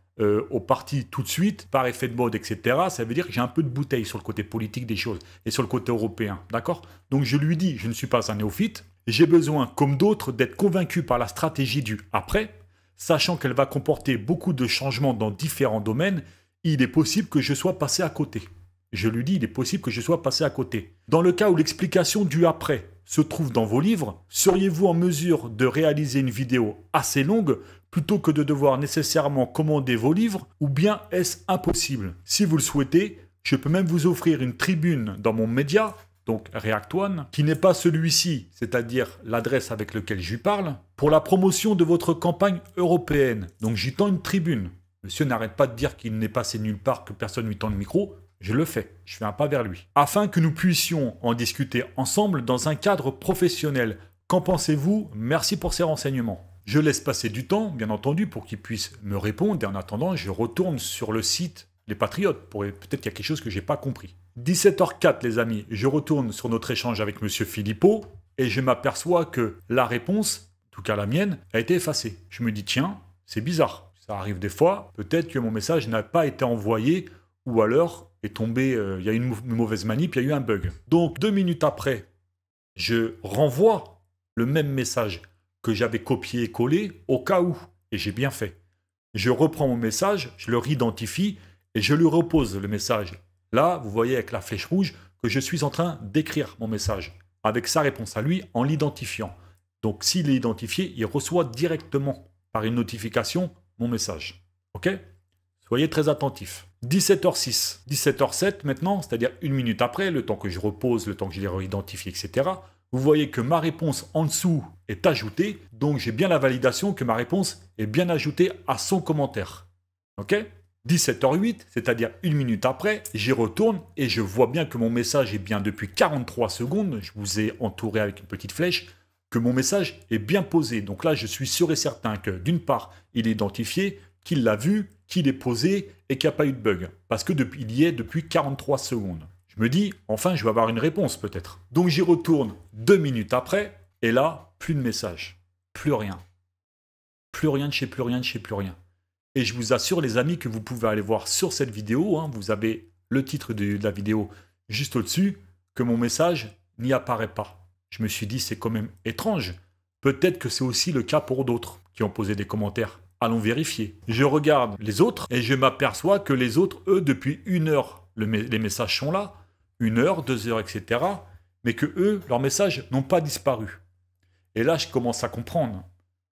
au parti tout de suite, par effet de mode, etc., ça veut dire que j'ai un peu de bouteille sur le côté politique des choses et sur le côté européen, d'accord? Donc je lui dis, je ne suis pas un néophyte, j'ai besoin, comme d'autres, d'être convaincu par la stratégie du après, sachant qu'elle va comporter beaucoup de changements dans différents domaines, il est possible que je sois passé à côté. Je lui dis, il est possible que je sois passé à côté. Dans le cas où l'explication du après se trouve dans vos livres, seriez-vous en mesure de réaliser une vidéo assez longue plutôt que de devoir nécessairement commander vos livres, ou bien est-ce impossible? Si vous le souhaitez, je peux même vous offrir une tribune dans mon média, donc React One, qui n'est pas celui-ci, c'est-à-dire l'adresse avec laquelle je lui parle, pour la promotion de votre campagne européenne. Donc j'y tends une tribune. Monsieur n'arrête pas de dire qu'il n'est passé nulle part, que personne ne lui tend le micro. Je le fais, je fais un pas vers lui. Afin que nous puissions en discuter ensemble dans un cadre professionnel. Qu'en pensez-vous? Merci pour ces renseignements. Je laisse passer du temps, bien entendu, pour qu'il puisse me répondre. Et en attendant, je retourne sur le site Les Patriotes. Peut-être qu'il y a quelque chose que je n'ai pas compris. 17h04, les amis, je retourne sur notre échange avec M. Philippot. Et je m'aperçois que la réponse, en tout cas la mienne, a été effacée. Je me dis, tiens, c'est bizarre. Ça arrive des fois. Peut-être que mon message n'a pas été envoyé. Ou alors est tombé, il y a eu une mauvaise manip, il y a eu un bug. Donc 2 minutes après, je renvoie le même message que j'avais copié et collé au cas où. Et j'ai bien fait. Je reprends mon message, je le réidentifie et je lui repose le message. Là, vous voyez avec la flèche rouge que je suis en train d'écrire mon message avec sa réponse à lui en l'identifiant. Donc s'il est identifié, il reçoit directement par une notification mon message. Ok ? Soyez très attentifs. 17h06, 17h07 maintenant, c'est-à-dire 1 minute après, le temps que je repose, le temps que je les réidentifie, etc. Vous voyez que ma réponse en dessous est ajoutée, donc j'ai bien la validation que ma réponse est bien ajoutée à son commentaire. Ok ? 17h08, c'est-à-dire 1 minute après, j'y retourne et je vois bien que mon message est bien depuis 43 secondes, je vous ai entouré avec une petite flèche, que mon message est bien posé. Donc là, je suis sûr et certain que d'une part, il est identifié, qu'il l'a vu, qu'il est posé et qu'il n'y a pas eu de bug. Parce qu'il y est depuis 43 secondes. Je me dis, enfin, je vais avoir une réponse peut-être. Donc j'y retourne 2 minutes après, et là, plus de message. Plus rien. Plus rien de chez plus rien de chez plus rien. Et je vous assure, les amis, que vous pouvez aller voir sur cette vidéo, hein, vous avez le titre de la vidéo juste au-dessus, que mon message n'y apparaît pas. Je me suis dit, c'est quand même étrange. Peut-être que c'est aussi le cas pour d'autres qui ont posé des commentaires. Allons vérifier. Je regarde les autres et je m'aperçois que les autres, eux, depuis 1 heure, les messages sont là. 1 heure, 2 heures, etc. Mais que eux, leurs messages n'ont pas disparu. Et là, je commence à comprendre.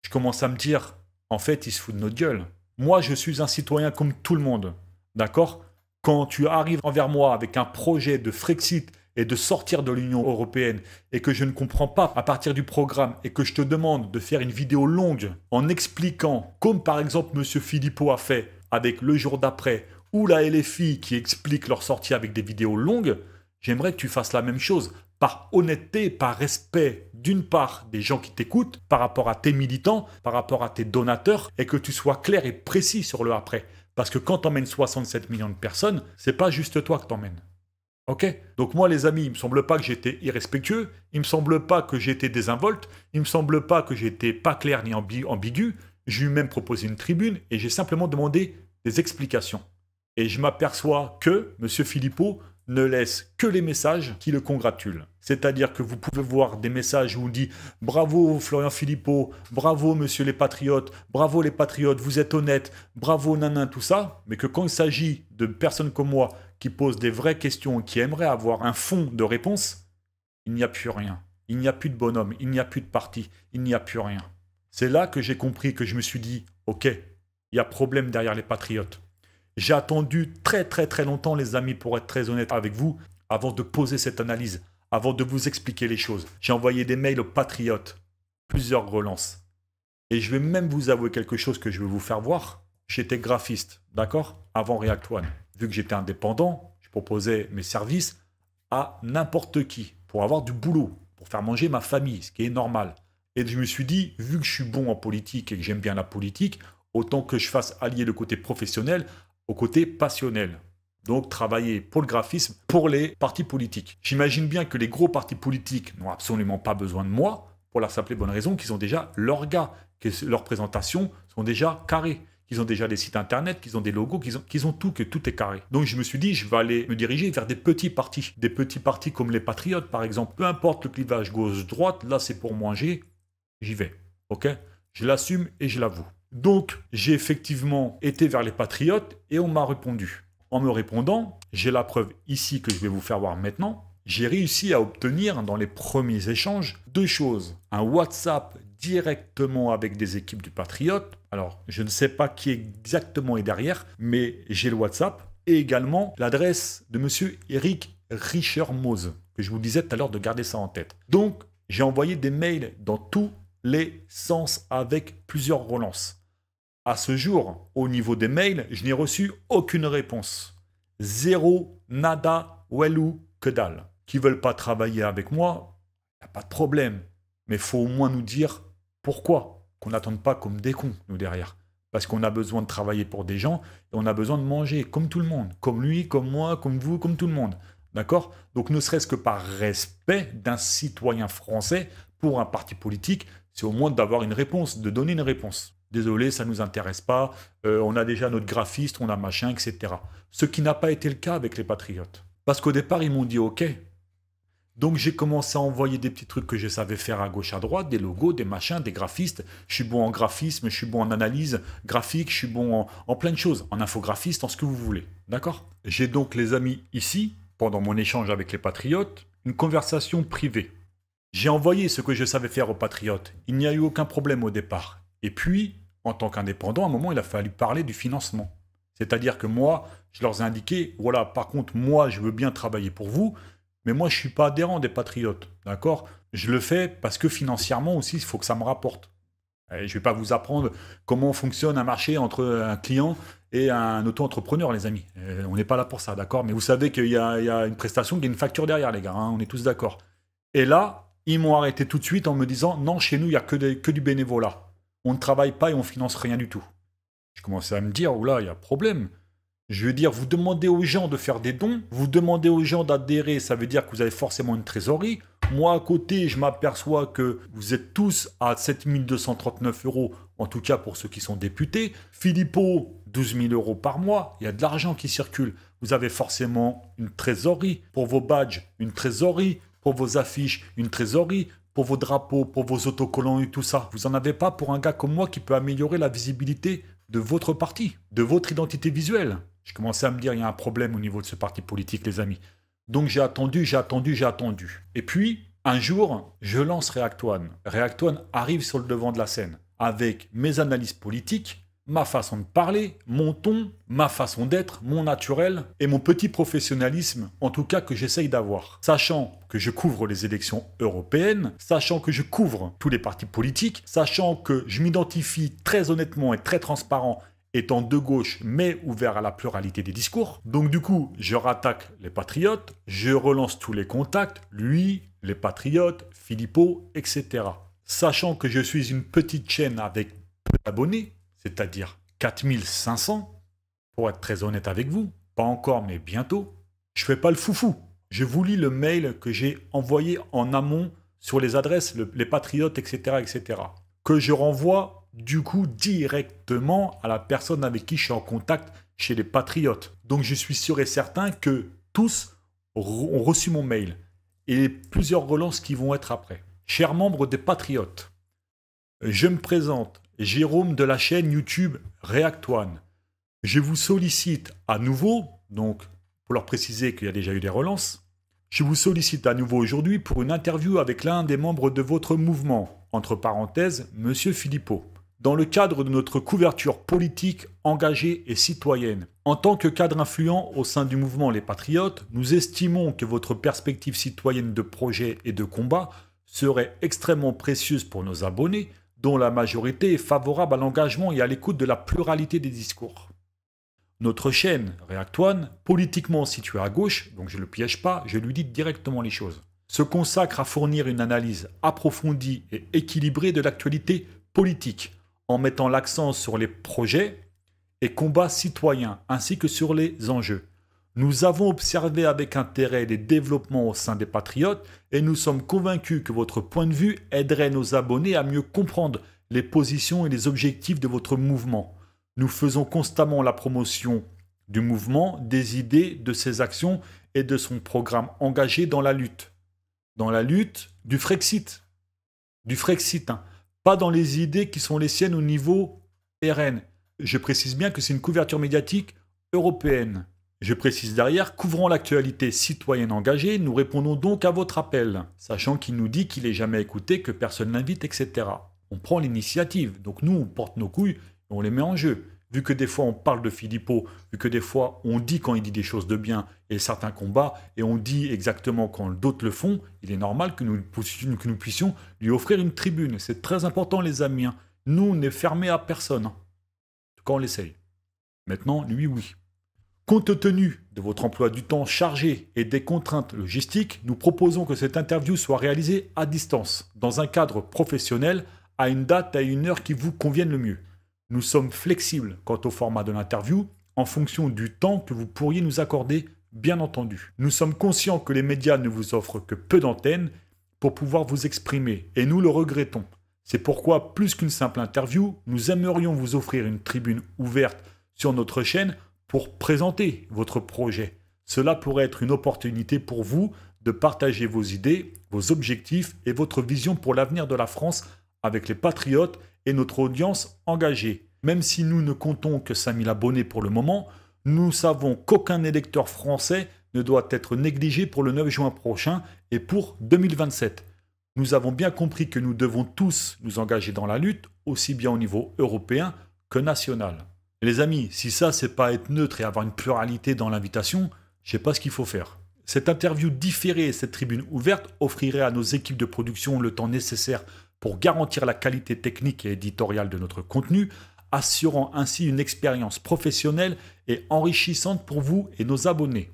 Je commence à me dire, en fait, ils se foutent de notre gueule. Moi, je suis un citoyen comme tout le monde. D'accord ? Quand tu arrives envers moi avec un projet de Frexit et de sortir de l'Union européenne et que je ne comprends pas à partir du programme et que je te demande de faire une vidéo longue en expliquant, comme par exemple M. Philippot a fait avec le jour d'après ou la LFI qui explique leur sortie avec des vidéos longues, j'aimerais que tu fasses la même chose. Par honnêteté, par respect d'une part des gens qui t'écoutent, par rapport à tes militants, par rapport à tes donateurs, et que tu sois clair et précis sur le après. Parce que quand tu emmènes 67 millions de personnes, c'est pas juste toi que t'emmènes. Ok? Donc moi les amis, il me semble pas que j'étais irrespectueux, il me semble pas que j'étais désinvolte, il me semble pas que j'étais pas clair ni ambigu, j'ai même proposé une tribune et j'ai simplement demandé des explications. Et je m'aperçois que M. Philippot ne laisse que les messages qui le congratulent. C'est-à-dire que vous pouvez voir des messages où on dit « Bravo Florian Philippot, bravo monsieur les patriotes, vous êtes honnêtes, bravo nanan, tout ça », mais que quand il s'agit de personnes comme moi qui posent des vraies questions et qui aimeraient avoir un fond de réponse, il n'y a plus rien. Il n'y a plus de bonhomme, il n'y a plus de parti, il n'y a plus rien. C'est là que j'ai compris, que je me suis dit « Ok, il y a problème derrière les patriotes ». J'ai attendu très longtemps, les amis, pour être très honnête avec vous, avant de poser cette analyse, avant de vous expliquer les choses. J'ai envoyé des mails aux patriotes, plusieurs relances. Et je vais même vous avouer quelque chose que je vais vous faire voir. J'étais graphiste, d'accord, avant React One. Vu que j'étais indépendant, je proposais mes services à n'importe qui, pour avoir du boulot, pour faire manger ma famille, ce qui est normal. Et je me suis dit, vu que je suis bon en politique et que j'aime bien la politique, autant que je fasse allier le côté professionnel au côté passionnel. Donc travailler pour le graphisme, pour les partis politiques. J'imagine bien que les gros partis politiques n'ont absolument pas besoin de moi, pour la simple et bonne raison qu'ils ont déjà leurs gars, que leurs présentations sont déjà carrées, qu'ils ont déjà des sites internet, qu'ils ont des logos, qu'ils ont tout, que tout est carré. Donc je me suis dit, je vais aller me diriger vers des petits partis comme les Patriotes par exemple. Peu importe le clivage gauche-droite, là c'est pour manger, j'y vais. Ok? Je l'assume et je l'avoue. Donc, j'ai effectivement été vers les Patriotes et on m'a répondu. En me répondant, j'ai la preuve ici que je vais vous faire voir maintenant. J'ai réussi à obtenir dans les premiers échanges deux choses. Un WhatsApp directement avec des équipes du Patriote. Alors, je ne sais pas qui exactement est derrière, mais j'ai le WhatsApp et également l'adresse de monsieur Eric Richer-Mose, que je vous disais tout à l'heure de garder ça en tête. Donc, j'ai envoyé des mails dans tous les sens avec plusieurs relances. À ce jour, au niveau des mails, je n'ai reçu aucune réponse. Zéro, nada, welou, que dalle. Qui ne veulent pas travailler avec moi, il n'y a pas de problème. Mais il faut au moins nous dire pourquoi. Qu'on n'attende pas comme des cons, nous, derrière. Parce qu'on a besoin de travailler pour des gens et on a besoin de manger, comme tout le monde. Comme lui, comme moi, comme vous, comme tout le monde. D'accord? Donc ne serait-ce que par respect d'un citoyen français pour un parti politique, c'est au moins d'avoir une réponse, de donner une réponse. Désolé, ça ne nous intéresse pas, on a déjà notre graphiste, on a machin, etc. Ce qui n'a pas été le cas avec les Patriotes. Parce qu'au départ, ils m'ont dit OK. Donc j'ai commencé à envoyer des petits trucs que je savais faire à gauche, à droite, des logos, des machins, des graphistes. Je suis bon en graphisme, je suis bon en analyse graphique, je suis bon en plein de choses, en infographiste, en ce que vous voulez. D'accord? J'ai donc, les amis, ici, pendant mon échange avec les Patriotes, une conversation privée. J'ai envoyé ce que je savais faire aux Patriotes. Il n'y a eu aucun problème au départ. Et puis, en tant qu'indépendant, à un moment, il a fallu parler du financement. C'est-à-dire que moi, je leur ai indiqué, voilà, par contre, moi, je veux bien travailler pour vous, mais moi, je ne suis pas adhérent des Patriotes, d'accord? Je le fais parce que financièrement aussi, il faut que ça me rapporte. Et je ne vais pas vous apprendre comment fonctionne un marché entre un client et un auto-entrepreneur, les amis. On n'est pas là pour ça, d'accord? Mais vous savez qu'il y a une prestation, qu'il y a une facture derrière, les gars, hein, on est tous d'accord. Et là, ils m'ont arrêté tout de suite en me disant, non, chez nous, il n'y a que du bénévolat. On ne travaille pas et on finance rien du tout. Je commençais à me dire, oula, il y a problème. Je veux dire, vous demandez aux gens de faire des dons, vous demandez aux gens d'adhérer, ça veut dire que vous avez forcément une trésorerie. Moi, à côté, je m'aperçois que vous êtes tous à 7 239 €, en tout cas pour ceux qui sont députés. Philippot, 12 000 € par mois, il y a de l'argent qui circule. Vous avez forcément une trésorerie pour vos badges, une trésorerie pour vos affiches, une trésorerie pour vos drapeaux, pour vos autocollants et tout ça. Vous n'en avez pas pour un gars comme moi qui peut améliorer la visibilité de votre parti, de votre identité visuelle. Je commençais à me dire, il y a un problème au niveau de ce parti politique, les amis. Donc j'ai attendu. Et puis, un jour, je lance React One. React One arrive sur le devant de la scène avec mes analyses politiques, ma façon de parler, mon ton, ma façon d'être, mon naturel et mon petit professionnalisme, en tout cas que j'essaye d'avoir. Sachant que je couvre les élections européennes, sachant que je couvre tous les partis politiques, sachant que je m'identifie très honnêtement et très transparent étant de gauche mais ouvert à la pluralité des discours. Donc du coup, je rattaque les patriotes, je relance tous les contacts, lui, les patriotes, Philippot, etc. Sachant que je suis une petite chaîne avec peu d'abonnés, c'est-à-dire 4500, pour être très honnête avec vous, pas encore mais bientôt, je fais pas le foufou. Je vous lis le mail que j'ai envoyé en amont sur les adresses, les patriotes, etc., etc., que je renvoie du coup directement à la personne avec qui je suis en contact chez les patriotes. Donc je suis sûr et certain que tous ont reçu mon mail et plusieurs relances qui vont être après. Chers membres des patriotes, je me présente, Jérôme de la chaîne YouTube React One. Je vous sollicite à nouveau, donc pour leur préciser qu'il y a déjà eu des relances, je vous sollicite à nouveau aujourd'hui pour une interview avec l'un des membres de votre mouvement, entre parenthèses, Monsieur Philippot, dans le cadre de notre couverture politique engagée et citoyenne. En tant que cadre influent au sein du mouvement Les Patriotes, nous estimons que votre perspective citoyenne de projet et de combat serait extrêmement précieuse pour nos abonnés, dont la majorité est favorable à l'engagement et à l'écoute de la pluralité des discours. Notre chaîne, React One, politiquement située à gauche, donc je ne le piège pas, je lui dis directement les choses, se consacre à fournir une analyse approfondie et équilibrée de l'actualité politique, en mettant l'accent sur les projets et combats citoyens, ainsi que sur les enjeux. Nous avons observé avec intérêt les développements au sein des Patriotes et nous sommes convaincus que votre point de vue aiderait nos abonnés à mieux comprendre les positions et les objectifs de votre mouvement. Nous faisons constamment la promotion du mouvement, des idées, de ses actions et de son programme engagé dans la lutte. Dans la lutte du Frexit. Pas dans les idées qui sont les siennes au niveau RN. Je précise bien que c'est une couverture médiatique européenne. Je précise derrière, couvrant l'actualité citoyenne engagée, nous répondons donc à votre appel, sachant qu'il nous dit qu'il n'est jamais écouté, que personne l'invite, etc. On prend l'initiative, donc nous on porte nos couilles, on les met en jeu. Vu que des fois on parle de Philippot, vu que des fois on dit quand il dit des choses de bien et certains combats, et on dit exactement quand d'autres le font, il est normal que nous puissions lui offrir une tribune. C'est très important les amis. Nous, on n'est fermé à personne. Quand on l'essaye. Maintenant, lui, oui. Compte tenu de votre emploi du temps chargé et des contraintes logistiques, nous proposons que cette interview soit réalisée à distance, dans un cadre professionnel, à une date et à une heure qui vous conviennent le mieux. Nous sommes flexibles quant au format de l'interview, en fonction du temps que vous pourriez nous accorder, bien entendu. Nous sommes conscients que les médias ne vous offrent que peu d'antennes pour pouvoir vous exprimer, et nous le regrettons. C'est pourquoi, plus qu'une simple interview, nous aimerions vous offrir une tribune ouverte sur notre chaîne pour présenter votre projet. Cela pourrait être une opportunité pour vous de partager vos idées, vos objectifs et votre vision pour l'avenir de la France avec les patriotes et notre audience engagée. Même si nous ne comptons que 5000 abonnés pour le moment, nous savons qu'aucun électeur français ne doit être négligé pour le 9 juin prochain et pour 2027. Nous avons bien compris que nous devons tous nous engager dans la lutte, aussi bien au niveau européen que national. Et les amis, si ça c'est pas être neutre et avoir une pluralité dans l'invitation, je sais pas ce qu'il faut faire. Cette interview différée et cette tribune ouverte offrirait à nos équipes de production le temps nécessaire pour garantir la qualité technique et éditoriale de notre contenu, assurant ainsi une expérience professionnelle et enrichissante pour vous et nos abonnés.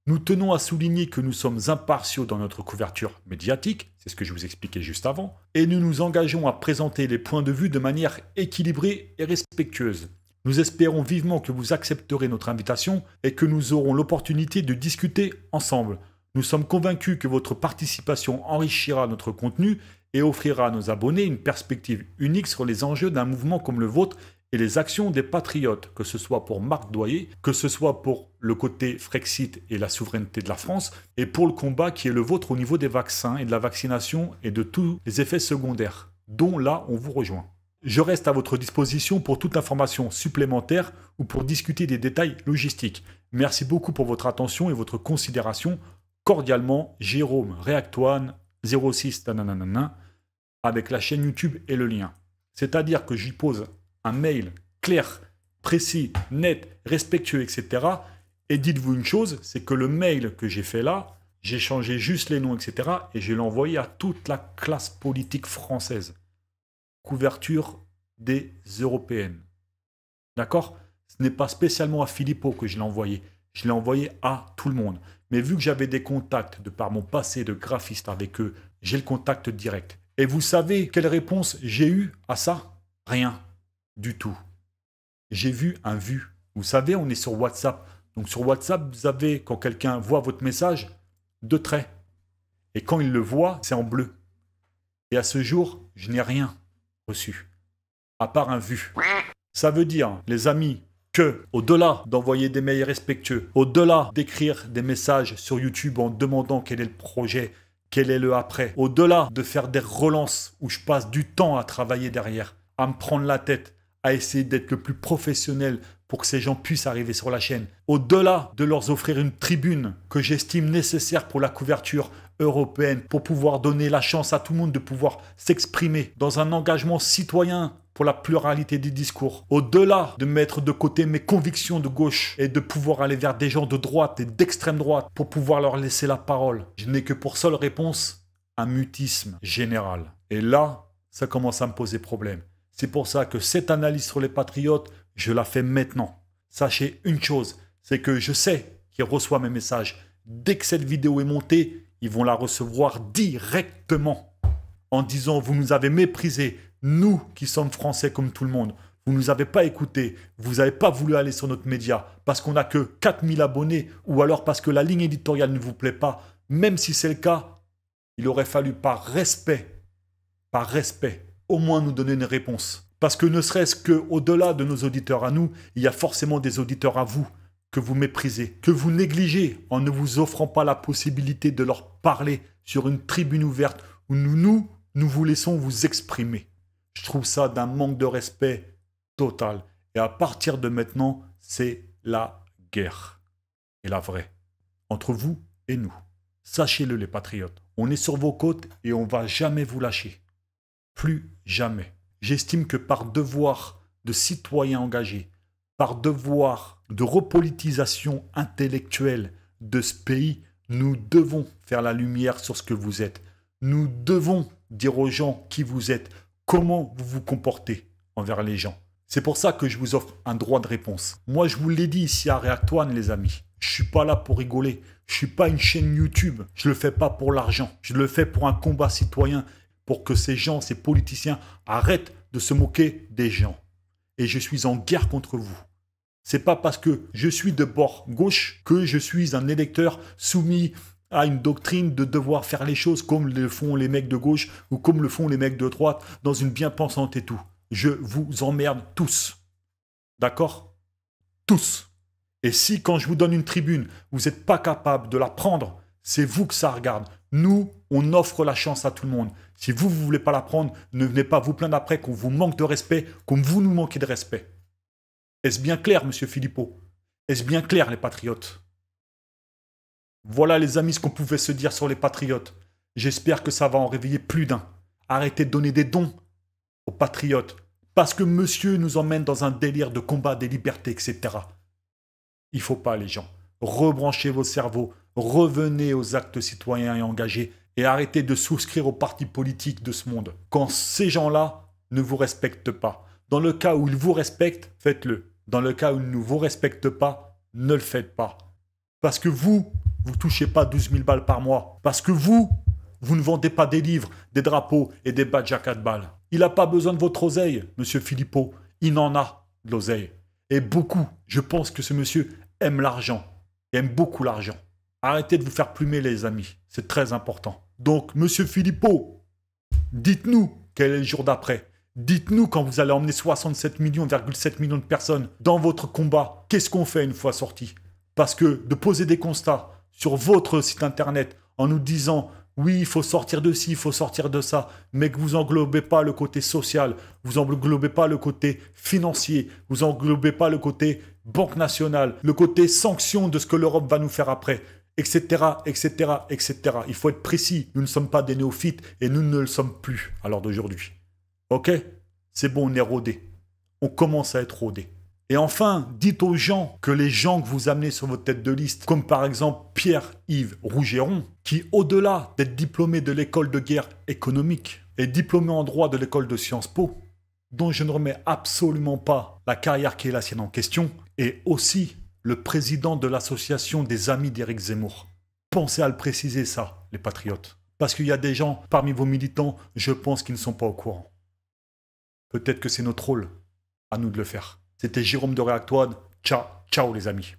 Nous tenons à souligner que nous sommes impartiaux dans notre couverture médiatique, c'est ce que je vous expliquais juste avant, et nous nous engageons à présenter les points de vue de manière équilibrée et respectueuse. Nous espérons vivement que vous accepterez notre invitation et que nous aurons l'opportunité de discuter ensemble. Nous sommes convaincus que votre participation enrichira notre contenu et offrira à nos abonnés une perspective unique sur les enjeux d'un mouvement comme le vôtre et les actions des patriotes, que ce soit pour Marc Doyer, que ce soit pour le côté Frexit et la souveraineté de la France, et pour le combat qui est le vôtre au niveau des vaccins et de la vaccination et de tous les effets secondaires, dont là on vous rejoint. Je reste à votre disposition pour toute information supplémentaire ou pour discuter des détails logistiques. Merci beaucoup pour votre attention et votre considération. Cordialement, Jérôme React One 06 nananana, avec la chaîne YouTube et le lien. C'est-à-dire que j'y pose un mail clair, précis, net, respectueux, etc. Et dites-vous une chose, c'est que le mail que j'ai fait là, j'ai changé juste les noms, etc. Et je l'ai envoyé à toute la classe politique française. Couverture des européennes. D'accord? Ce n'est pas spécialement à Philippot que je l'ai envoyé. Je l'ai envoyé à tout le monde. Mais vu que j'avais des contacts de par mon passé de graphiste avec eux, j'ai le contact direct. Et vous savez quelle réponse j'ai eue à ça? Rien du tout. J'ai vu un vu. Vous savez, on est sur WhatsApp. Donc sur WhatsApp, vous avez, quand quelqu'un voit votre message, 2 traits. Et quand il le voit, c'est en bleu. Et à ce jour, je n'ai rien reçu. À part un vu. Ça veut dire, les amis, que, au-delà d'envoyer des mails respectueux, au-delà d'écrire des messages sur YouTube en demandant quel est le projet, quel est le après, au-delà de faire des relances où je passe du temps à travailler derrière, à me prendre la tête, à essayer d'être le plus professionnel pour que ces gens puissent arriver sur la chaîne, au-delà de leur offrir une tribune que j'estime nécessaire pour la couverture européenne, pour pouvoir donner la chance à tout le monde de pouvoir s'exprimer dans un engagement citoyen pour la pluralité des discours, au-delà de mettre de côté mes convictions de gauche et de pouvoir aller vers des gens de droite et d'extrême droite pour pouvoir leur laisser la parole. Je n'ai que pour seule réponse un mutisme général. Et là, ça commence à me poser problème. C'est pour ça que cette analyse sur les patriotes, je la fais maintenant. Sachez une chose, c'est que je sais qu'ils reçoivent mes messages. Dès que cette vidéo est montée, ils vont la recevoir directement en disant « Vous nous avez méprisés, nous qui sommes français comme tout le monde. Vous ne nous avez pas écoutés, vous n'avez pas voulu aller sur notre média parce qu'on n'a que 4000 abonnés ou alors parce que la ligne éditoriale ne vous plaît pas. Même si c'est le cas, il aurait fallu par respect, au moins nous donner une réponse. Parce que ne serait-ce qu'au-delà de nos auditeurs à nous, il y a forcément des auditeurs à vous que vous méprisez, que vous négligez en ne vous offrant pas la possibilité de leur parler sur une tribune ouverte où nous vous laissons vous exprimer. Je trouve ça d'un manque de respect total. Et à partir de maintenant, c'est la guerre. Et la vraie. Entre vous et nous. Sachez-le les patriotes. On est sur vos côtes et on ne va jamais vous lâcher. Plus jamais. J'estime que par devoir de citoyen engagé, par devoir de repolitisation intellectuelle de ce pays, nous devons faire la lumière sur ce que vous êtes. Nous devons dire aux gens qui vous êtes, comment vous vous comportez envers les gens. C'est pour ça que je vous offre un droit de réponse. Moi, je vous l'ai dit ici à React-One, les amis. Je ne suis pas là pour rigoler. Je ne suis pas une chaîne YouTube. Je ne le fais pas pour l'argent. Je le fais pour un combat citoyen, pour que ces gens, ces politiciens, arrêtent de se moquer des gens. Et je suis en guerre contre vous. C'est pas parce que je suis de bord gauche que je suis un électeur soumis à une doctrine de devoir faire les choses comme le font les mecs de gauche ou comme le font les mecs de droite dans une bien-pensante et tout. Je vous emmerde tous. D'accord? Tous. Et si quand je vous donne une tribune, vous n'êtes pas capable de la prendre, c'est vous que ça regarde. Nous, on offre la chance à tout le monde. Si vous ne voulez pas la prendre, ne venez pas vous plaindre après qu'on vous manque de respect, comme vous nous manquez de respect. Est-ce bien clair, monsieur Philippot? Est-ce bien clair, les patriotes? Voilà, les amis, ce qu'on pouvait se dire sur les patriotes. J'espère que ça va en réveiller plus d'un. Arrêtez de donner des dons aux patriotes, parce que monsieur nous emmène dans un délire de combat des libertés, etc. Il ne faut pas, les gens. Rebranchez vos cerveaux, revenez aux actes citoyens et engagés, et arrêtez de souscrire aux partis politiques de ce monde. Quand ces gens-là ne vous respectent pas, dans le cas où ils vous respectent, faites-le. Dans le cas où ils ne vous respectent pas, ne le faites pas. Parce que vous ne touchez pas 12 000 balles par mois. Parce que vous ne vendez pas des livres, des drapeaux et des badges à 4 balles. Il n'a pas besoin de votre oseille, monsieur Philippot. Il en a de l'oseille. Et beaucoup. Je pense que ce monsieur aime l'argent. Il aime beaucoup l'argent. Arrêtez de vous faire plumer, les amis. C'est très important. Donc, monsieur Philippot, dites-nous quel est le jour d'après. Dites-nous quand vous allez emmener 67,7 millions de personnes dans votre combat. Qu'est-ce qu'on fait une fois sorti? Parce que de poser des constats sur votre site internet en nous disant oui, il faut sortir de ci, il faut sortir de ça, mais que vous englobez pas le côté social, vous englobez pas le côté financier, vous englobez pas le côté banque nationale, le côté sanction de ce que l'Europe va nous faire après, etc., etc., etc. Il faut être précis. Nous ne sommes pas des néophytes et nous ne le sommes plus à l'heure d'aujourd'hui. Ok? C'est bon, on est rodé. On commence à être rodé. Et enfin, dites aux gens que les gens que vous amenez sur votre tête de liste, comme par exemple Pierre-Yves Rougeron, qui au-delà d'être diplômé de l'école de guerre économique, est diplômé en droit de l'école de Sciences Po, dont je ne remets absolument pas la carrière qui est la sienne en question, est aussi le président de l'association des amis d'Éric Zemmour. Pensez à le préciser ça, les patriotes. Parce qu'il y a des gens parmi vos militants, je pense, qui ne sont pas au courant. Peut-être que c'est notre rôle, à nous de le faire. C'était Jérôme de Reactoine. Ciao, ciao les amis.